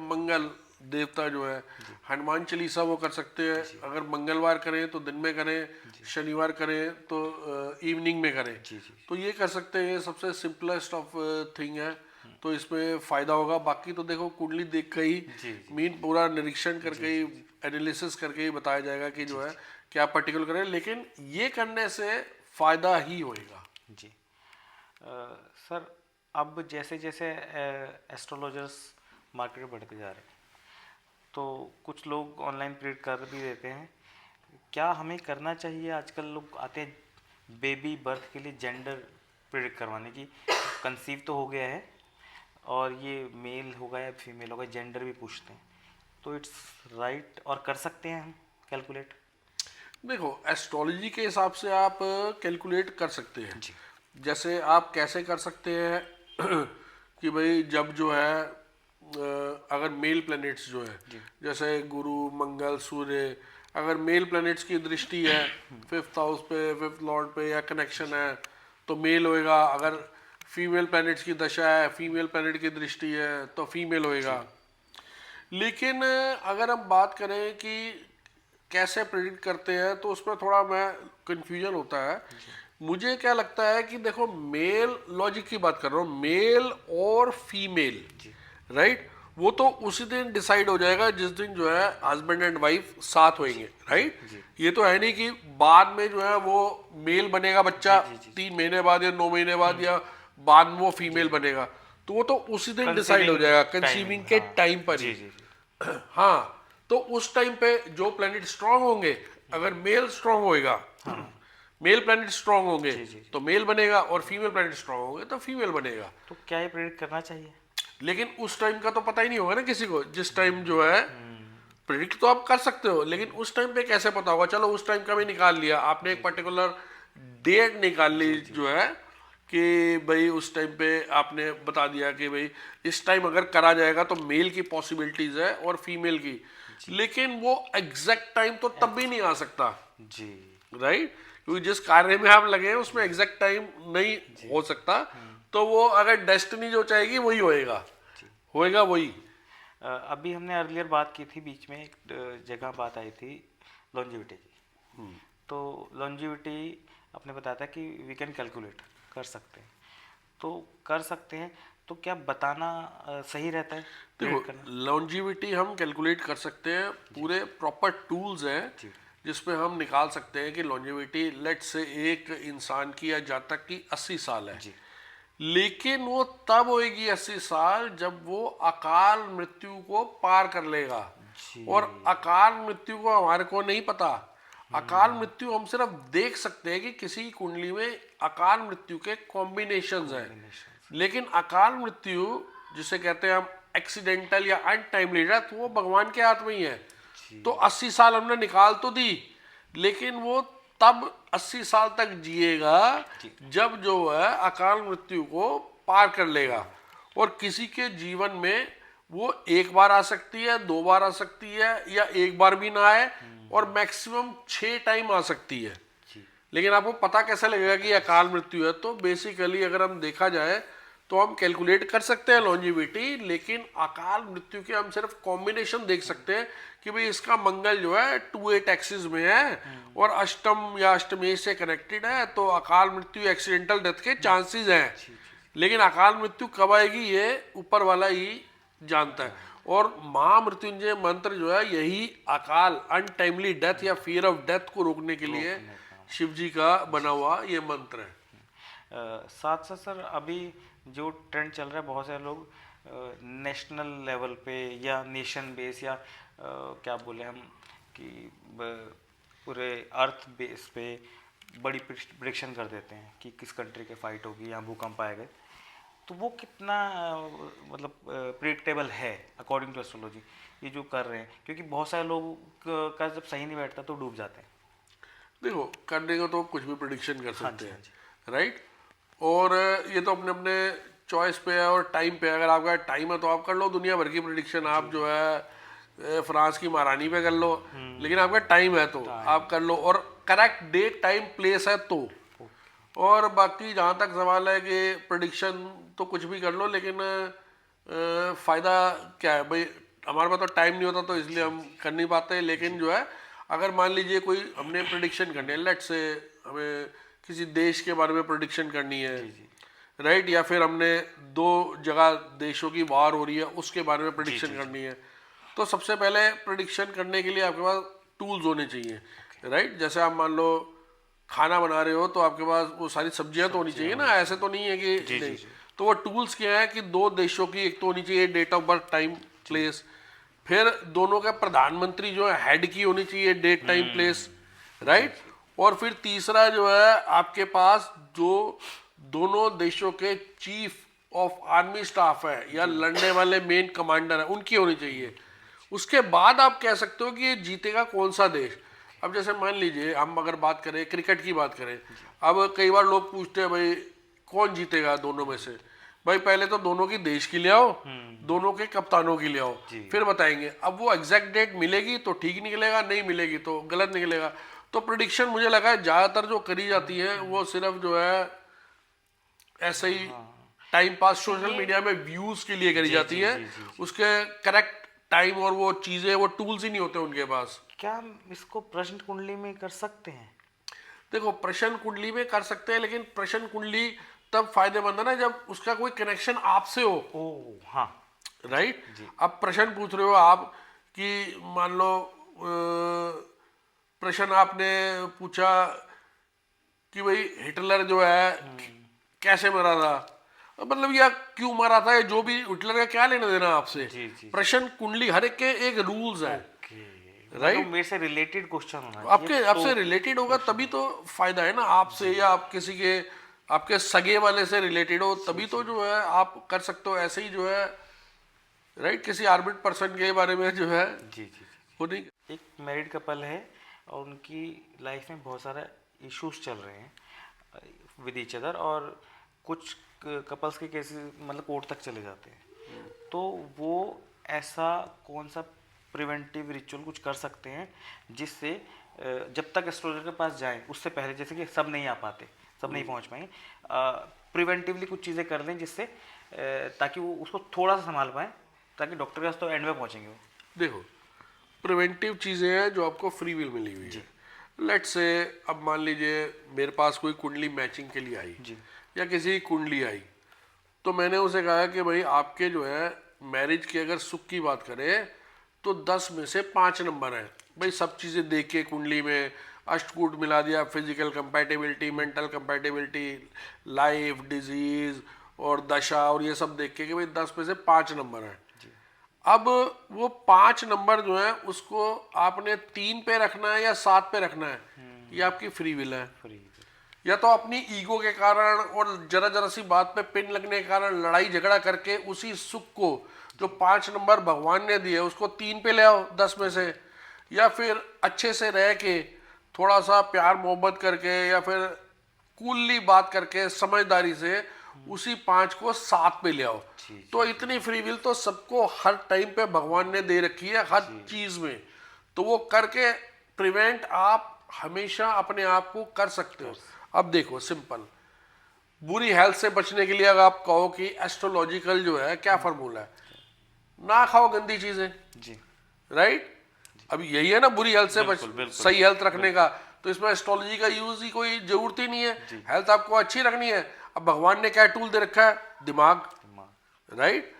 मंगल देवता जो है, हनुमान चालीसा वो कर सकते हैं, अगर मंगलवार करें तो दिन में करें, शनिवार करें तो इवनिंग में करें, तो ये कर सकते हैं, सबसे सिंपलेस्ट ऑफ थिंग है, तो इसमें फ़ायदा होगा। बाकी तो देखो कुंडली देख के ही मीन पूरा निरीक्षण करके ही, एनालिसिस करके ही बताया जाएगा कि जो है क्या पर्टिकुलर करें, लेकिन ये करने से फ़ायदा ही होएगा जी। सर अब जैसे जैसे एस्ट्रोलॉजर्स मार्केट में बढ़ते जा रहे हैं, तो कुछ लोग ऑनलाइन प्रेडिक्ट कर भी देते हैं, क्या हमें करना चाहिए? आजकल लोग आते हैं बेबी बर्थ के लिए जेंडर प्रेडिक्ट करवाने की, कंसीव तो हो गया है और ये मेल होगा या फीमेल होगा, जेंडर भी पूछते हैं, तो इट्स राइट और कर सकते हैं हम कैलकुलेट? देखो एस्ट्रोलॉजी के हिसाब से आप कैलकुलेट कर सकते हैं जी। जैसे आप कैसे कर सकते हैं कि भाई जब जो है अगर मेल प्लैनेट्स जो है जैसे गुरु मंगल सूर्य, अगर मेल प्लैनेट्स की दृष्टि है 5th हाउस पे, 5th लॉर्ड पे या कनेक्शन है तो मेल होएगा, अगर फीमेल प्लैनेट्स की दशा है, फीमेल प्लैनेट की दृष्टि है तो फीमेल होएगा। लेकिन अगर हम बात करें कि कैसे प्रेडिक्ट करते हैं तो उसमें थोड़ा मैं कंफ्यूजन होता है। मुझे क्या लगता है कि देखो मेल लॉजिक की बात कर रहा हूँ, मेल और फीमेल राइट, वो तो उसी दिन डिसाइड हो जाएगा जिस दिन जो है हस्बैंड एंड वाइफ साथ होंगे, राइट। ये तो है नहीं कि बाद में जो है वो मेल बनेगा बच्चा 3 महीने बाद या 9 महीने बाद या बाद में वो फीमेल बनेगा, तो वो तो उसी दिन डिसाइड हो जाएगा कंसीविंग के टाइम पर ही। हाँ, तो उस टाइम पे जो प्लैनेट स्ट्रांग होंगे, अगर मेल स्ट्रांग होएगा, मेल प्लैनेट स्ट्रांग होंगे तो मेल बनेगा और फीमेल प्लैनेट स्ट्रांग होंगे तो फीमेल बनेगा। तो क्या ये प्रेडिक्ट करना चाहिए? लेकिन उस टाइम का तो पता ही नहीं होगा ना किसी को, जिस टाइम जो है प्रिडिक्ट तो आप कर सकते हो, लेकिन उस टाइम पे कैसे पता होगा? चलो उस टाइम का भी निकाल लिया आपने, एक पर्टिकुलर डेट निकाल ली जो है कि भाई उस टाइम पे आपने बता दिया कि भाई इस टाइम अगर करा जाएगा तो मेल की पॉसिबिलिटीज है और फीमेल की, लेकिन वो एग्जैक्ट टाइम तो तब भी नहीं आ सकता जी, राइट, क्योंकि जिस कार्य में आप लगे हैं उसमें एग्जैक्ट टाइम नहीं हो सकता, तो वो अगर डेस्टिनी जो चाहेगी वही होएगा वही। अभी हमने अर्लियर बात की थी, बीच में एक जगह बात आई थी लॉन्जिविटी की। तो लॉन्जिविटी आपने बताया था कि वी कैन कैलकुलेट कर सकते हैं, तो कर सकते हैं, तो क्या बताना सही रहता है? देखो predict करना? लॉन्जिविटी हम कैलकुलेट कर सकते हैं, पूरे प्रॉपर टूल्स हैं जिसमें हम निकाल सकते हैं कि लॉन्जिविटी लेट से एक इंसान की या जहाँ तक की 80 साल है, लेकिन वो तब होएगी 80 साल जब वो अकाल मृत्यु को पार कर लेगा। और अकाल मृत्यु को हमारे को नहीं पता, अकाल मृत्यु हम सिर्फ देख सकते हैं कि किसी कुंडली में अकाल मृत्यु के कॉम्बिनेशंस हैं, लेकिन अकाल मृत्यु जिसे कहते हैं हम एक्सीडेंटल या अनटाइमली डेथ, वो भगवान के हाथ में ही है। तो 80 साल हमने निकाल तो दी, लेकिन वो तब 80 साल तक जिएगा जब जो है अकाल मृत्यु को पार कर लेगा। और किसी के जीवन में वो एक बार आ सकती है, 2 बार आ सकती है, या एक बार भी ना आए, और मैक्सिमम 6 टाइम आ सकती है। लेकिन आपको पता कैसे लगेगा कि अकाल मृत्यु है? तो बेसिकली अगर हम देखा जाए तो हम कैलकुलेट कर सकते हैं लॉन्जिविटी, लेकिन अकाल मृत्यु के हम सिर्फ कॉम्बिनेशन देख सकते हैं कि भाई इसका मंगल जो है 2-8 एक्सिस में है और अष्टम या अष्टमेश से कनेक्टेड है, तो अकाल मृत्यु एक्सीडेंटल डेथ के चांसेस हैं। लेकिन अकाल मृत्यु कब आएगी ये ऊपर वाला ही जानता है। और महामृत्युंजय मंत्र जो है यही अकाल अनटाइमली डेथ या फियर ऑफ डेथ को रोकने के लिए शिव जी का बना हुआ ये मंत्र है। साथ साथ सर अभी जो ट्रेंड चल रहा है, बहुत सारे लोग नेशनल लेवल पे या नेशन बेस या क्या बोले हम कि पूरे अर्थ बेस पे बड़ी प्रिडिक्शन कर देते हैं कि किस कंट्री के फाइट होगी या भूकंप आएगा, तो वो कितना मतलब प्रिडिक्टेबल है अकॉर्डिंग टू एस्ट्रोलॉजी ये जो कर रहे हैं? क्योंकि बहुत सारे लोग का जब सही नहीं बैठता तो डूब जाते हैं। देखो करने को तो कुछ भी प्रिडिक्शन कर सकते हैं, राइट, और ये तो अपने अपने चॉइस पे है और टाइम पे है। अगर आपका टाइम है तो आप कर लो दुनिया भर की प्रिडिक्शन, आप जो है फ्रांस की महारानी पे कर लो, लेकिन आपका टाइम है तो आप कर लो, और करेक्ट डेट टाइम प्लेस है तो। और बाकी जहाँ तक सवाल है कि प्रिडिक्शन तो कुछ भी कर लो, लेकिन फ़ायदा क्या है भाई? हमारे पास तो टाइम नहीं होता तो इसलिए हम कर नहीं पाते। लेकिन जो है अगर मान लीजिए कोई हमने प्रिडिक्शन करनी है, लेट से हमें किसी देश के बारे में प्रिडिक्शन करनी है, राइट, या फिर हमने 2 जगह देशों की वार हो रही है उसके बारे में प्रिडिक्शन करनी है, तो सबसे पहले प्रिडिक्शन करने के लिए आपके पास टूल्स होने चाहिए, राइट। जैसे आप मान लो खाना बना रहे हो तो आपके पास वो सारी सब्जियां तो होनी चाहिए ना, ऐसे तो नहीं है कि नहीं। तो वो टूल्स क्या है कि 2 देशों की एक तो होनी चाहिए date of birth, time, place, फिर दोनों का प्रधानमंत्री जो है हेड की होनी चाहिए डेट, टाइम, प्लेस, राइट, और फिर तीसरा जो है आपके पास जो दोनों देशों के चीफ ऑफ आर्मी स्टाफ है या लड़ने वाले मेन कमांडर है उनकी होनी चाहिए। उसके बाद आप कह सकते हो कि ये जीतेगा कौन सा देश। अब जैसे मान लीजिए हम अगर बात करें क्रिकेट की बात करें, अब कई बार लोग पूछते हैं भाई कौन जीतेगा दोनों में से। भाई पहले तो दोनों की देश की ले आओ, दोनों के कप्तानों की ले आओ, फिर बताएंगे। अब वो एग्जैक्ट डेट मिलेगी तो ठीक निकलेगा, नहीं मिलेगी तो गलत निकलेगा। तो प्रिडिक्शन मुझे लगा है ज़्यादातर जो करी जाती है वो सिर्फ जो है ऐसे ही टाइम पास, सोशल मीडिया में व्यूज के लिए करी जाती है। उसके करेक्ट टाइम और वो चीजें, वो टूल्स ही नहीं होते उनके पास। क्या हम इसको प्रश्न कुंडली में कर सकते हैं? देखो प्रश्न कुंडली में कर सकते हैं, लेकिन प्रश्न कुंडली तब फायदेमंद है ना जब उसका कोई कनेक्शन आपसे हो। ओह हाँ, राइट। अब प्रश्न पूछ रहे हो आप कि मान लो प्रश्न आपने पूछा कि भाई हिटलर जो है कैसे मरा था, मतलब या क्यों मरा था, जो भी हिटलर का क्या लेना देना आपसे। प्रश्न कुंडली हर एक के एक रूल्स है, राइट। मेरे से रिलेटेड क्वेश्चन होना आपसे रिलेटेड होगा तभी तो फायदा है ना। आपसे या आप किसी के आपके सगे वाले से रिलेटेड हो तभी तो जो है आप कर सकते हो। ऐसे ही जो है राइट, किसी आर्बिट पर्सन के बारे में जो है जी जी जी। वो नहीं। एक मैरिड कपल है और उनकी लाइफ में बहुत सारा इश्यूज चल रहे हैं विद ईच अदर, और कुछ कपल्स के केसेस मतलब कोर्ट तक चले जाते हैं। तो वो ऐसा कौन सा प्रिवेंटिव रिचुअल कुछ कर सकते हैं जिससे जब तक एस्ट्रोलॉजर के पास जाएं उससे पहले, जैसे कि सब नहीं आ पाते, सब नहीं पहुंच पाएंगे, प्रिवेंटिवली कुछ चीज़ें कर लें जिससे ताकि वो उसको थोड़ा सा संभाल पाएँ, ताकि डॉक्टर के पास तो एंड में पहुंचेंगे वो। देखो, प्रिवेंटिव चीज़ें हैं जो आपको फ्री विल मिली हुई है। लेट्स से अब मान लीजिए मेरे पास कोई कुंडली मैचिंग के लिए आई जी। या किसी की कुंडली आई, तो मैंने उसे कहा कि भाई आपके जो है मैरिज की अगर सुख की बात करें तो 10 में से 5 नंबर हैं। भाई सब चीज़ें देख के कुंडली में अष्टकूट मिला दिया, physical compatibility, mental compatibility, life, disease और दशा और ये सब देख के कि भाई 10 में से 5 नंबर हैं। अब वो 5 नंबर जो है उसको आपने 3 पे रखना है या 7 पे रखना है, ये आपकी फ्री विल है। या तो अपनी ईगो के कारण और जरा जरा सी बात पे पिन लगने के कारण लड़ाई झगड़ा करके उसी सुख को जो 5 नंबर भगवान ने दिए उसको 3 पे ले आओ 10 में से, या फिर अच्छे से रह के थोड़ा सा प्यार मोहब्बत करके या फिर कूलली बात करके समझदारी से उसी 5 को 7 पे ले आओ। तो इतनी फ्री विल तो सबको हर टाइम पे भगवान ने दे रखी है हर चीज में, तो वो करके प्रिवेंट आप हमेशा अपने आप को कर सकते हो। अब देखो सिंपल, बुरी हेल्थ से बचने के लिए अगर आप कहो कि एस्ट्रोलॉजिकल जो है क्या फॉर्मूला है, ना खाओ गंदी चीजें जी। राइट। अब यही है ना बुरी हेल्थ से बिल्कुल, सही हेल्थ रखने का, तो इसमें एस्ट्रोलॉजी का यूज ही कोई जरूरत ही नहीं है। हेल्थ आपको अच्छी रखनी है, अब भगवान ने क्या टूल दे रखा है, दिमाग, राइट।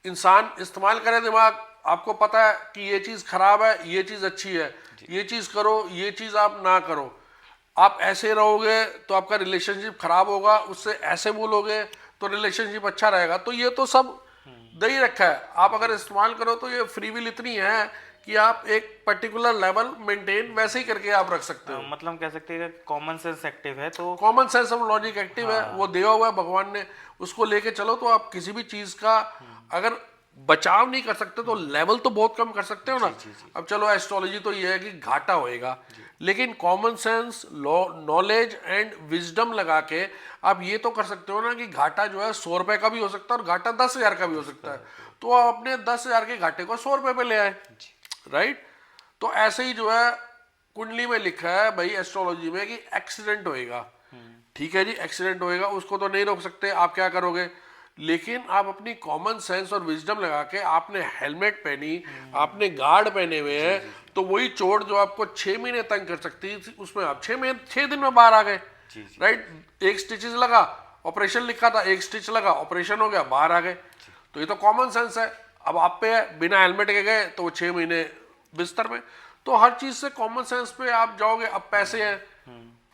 इंसान इस्तेमाल करे दिमाग, आपको पता है कि ये चीज खराब है, ये चीज अच्छी है, ये चीज करो, ये चीज आप ना करो। आप ऐसे रहोगे तो आपका रिलेशनशिप खराब होगा, उससे ऐसे बोलोगे तो रिलेशनशिप अच्छा रहेगा। तो ये तो सब दे ही रखा है, आप अगर इस्तेमाल करो तो ये फ्री विल इतनी है कि आप एक पर्टिकुलर लेवल मेंटेन वैसे ही करके आप रख सकते हो। मतलब हम कह सकते हैं कि कॉमन सेंस एक्टिव है, तो common sense of logic active है, वो दिया हुआ है भगवान ने, उसको लेके चलो तो आप किसी भी चीज का अगर बचाव नहीं कर सकते तो लेवल तो बहुत कम कर सकते हो ना। अब चलो एस्ट्रोलॉजी तो ये है कि घाटा होएगा, लेकिन common sense, knowledge and wisdom लगा के आप ये तो कर सकते हो ना कि घाटा जो है 100 रुपए का भी हो सकता है और घाटा 10,000 का भी हो सकता है, तो आप अपने 10,000 के घाटे को 100 रुपए पे ले आए, राइट। तो ऐसे ही जो है कुंडली में लिखा है भाई एस्ट्रोलॉजी में कि एक्सीडेंट होएगा, ठीक है जी, एक्सीडेंट होएगा, उसको तो नहीं रोक सकते, आप क्या करोगे, लेकिन आप अपनी कॉमन सेंस और विजडम लगा के आपने हेलमेट पहनी, आपने गार्ड पहने हुए हैं, तो वही चोट जो आपको 6 महीने तंग कर सकती थी उसमें आप 6 दिन में बाहर आ गए, राइट। एक स्टिचेस लगा, ऑपरेशन लिखा था, एक स्टिच लगा, ऑपरेशन हो गया, बाहर आ गए। तो ये तो कॉमन सेंस है। अब आप पे है, बिना हेलमेट के गए तो वो 6 महीने बिस्तर में। तो हर चीज से कॉमन सेंस पे आप जाओगे। अब पैसे हैं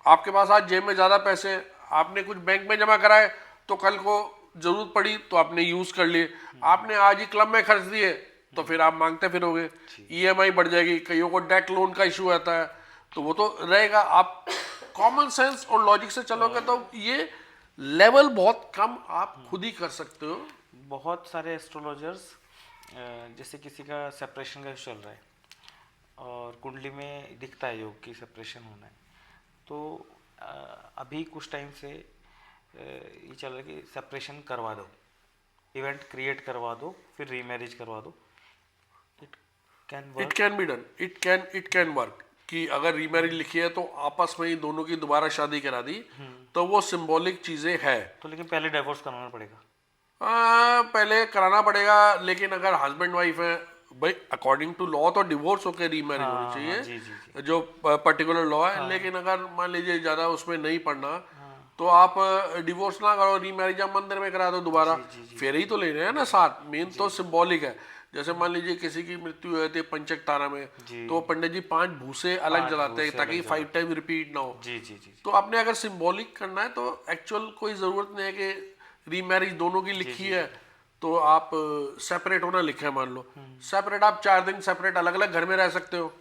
आपके पास, आज जेब में ज्यादा पैसे हैं, आपने कुछ बैंक में जमा कराए तो कल को जरूरत पड़ी तो आपने यूज कर लिए, आपने आज ही क्लब में खर्च दिए तो फिर आप मांगते फिरोगे, ईएमआई बढ़ जाएगी, कईयों को डेट लोन का इशू आता है, तो वो तो रहेगा। आप कॉमन सेंस और लॉजिक से चलोगे तो ये लेवल बहुत कम आप खुद ही कर सकते हो। बहुत सारे एस्ट्रोलॉजर्स जैसे किसी का सेपरेशन का चल रहा है और कुंडली में दिखता है योग की सेपरेशन होना है, तो अभी कुछ टाइम से ये चल रहा है कि सेपरेशन करवा दो, इवेंट क्रिएट करवा दो, फिर रीमैरिज करवा दो। It can be done, it can work कि अगर रीमैरिज लिखी है तो आपस में ही दोनों की दोबारा शादी करा दी तो वो सिंबॉलिक चीजें है। तो लेकिन पहले डिवोर्स कराना पड़ेगा। पहले कराना पड़ेगा, लेकिन अगर हस्बैंड वाइफ है भाई अकॉर्डिंग टू लॉ तो डिवोर्स होकर रीमैरिज होनी चाहिए, जी। जो पर्टिकुलर लॉ है। लेकिन अगर मान लीजिए ज्यादा उसमें नहीं पढ़ना तो आप डिवोर्स ना करो, रीमैरिज आप मंदिर में करा दो दोबारा, फिर ही तो ले रहे हैं ना साथ। मेन तो सिंबॉलिक है। जैसे मान लीजिए किसी की मृत्यु हुई थी पंचक तारा में, तो पंडित जी 5 भूसे अलग जलाते हैं ताकि 5 टाइम रिपीट ना हो। जी। तो आपने अगर सिंबॉलिक करना है तो एक्चुअल कोई जरूरत नहीं है कि रीमैरिज दोनों की लिखी है तो आप सेपरेट होना लिखा है, मान लो सेपरेट, आप 4 दिन सेपरेट अलग अलग घर में रह सकते हो,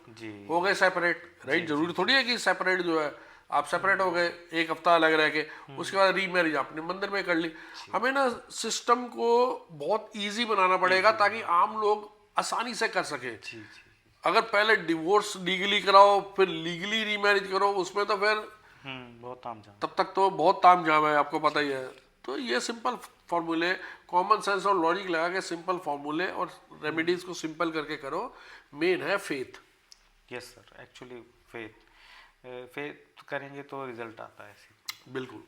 हो गए सेपरेट, राइट। जरूरी थोड़ी है कि सेपरेट जो है आप सेपरेट हो गए, एक हफ्ता अलग रह के, उसके बाद रीमैरिज आपने मंदिर में कर ली। हमें ना सिस्टम को बहुत इजी बनाना पड़ेगा ताकि आम लोग आसानी से कर सके। अगर पहले डिवोर्स लीगली कराओ फिर लीगली रीमैरिज करो, उसमें तो फिर बहुत तामझाम। तब तक तो बहुत तामझाम है, आपको पता ही है। तो ये सिंपल फॉर्मूले, कॉमन सेंस और लॉजिक लगा के सिंपल फॉर्मूले और रेमेडीज को सिंपल करके करो। मेन है faith. Yes sir, actually faith करेंगे तो रिजल्ट आता है। बिल्कुल।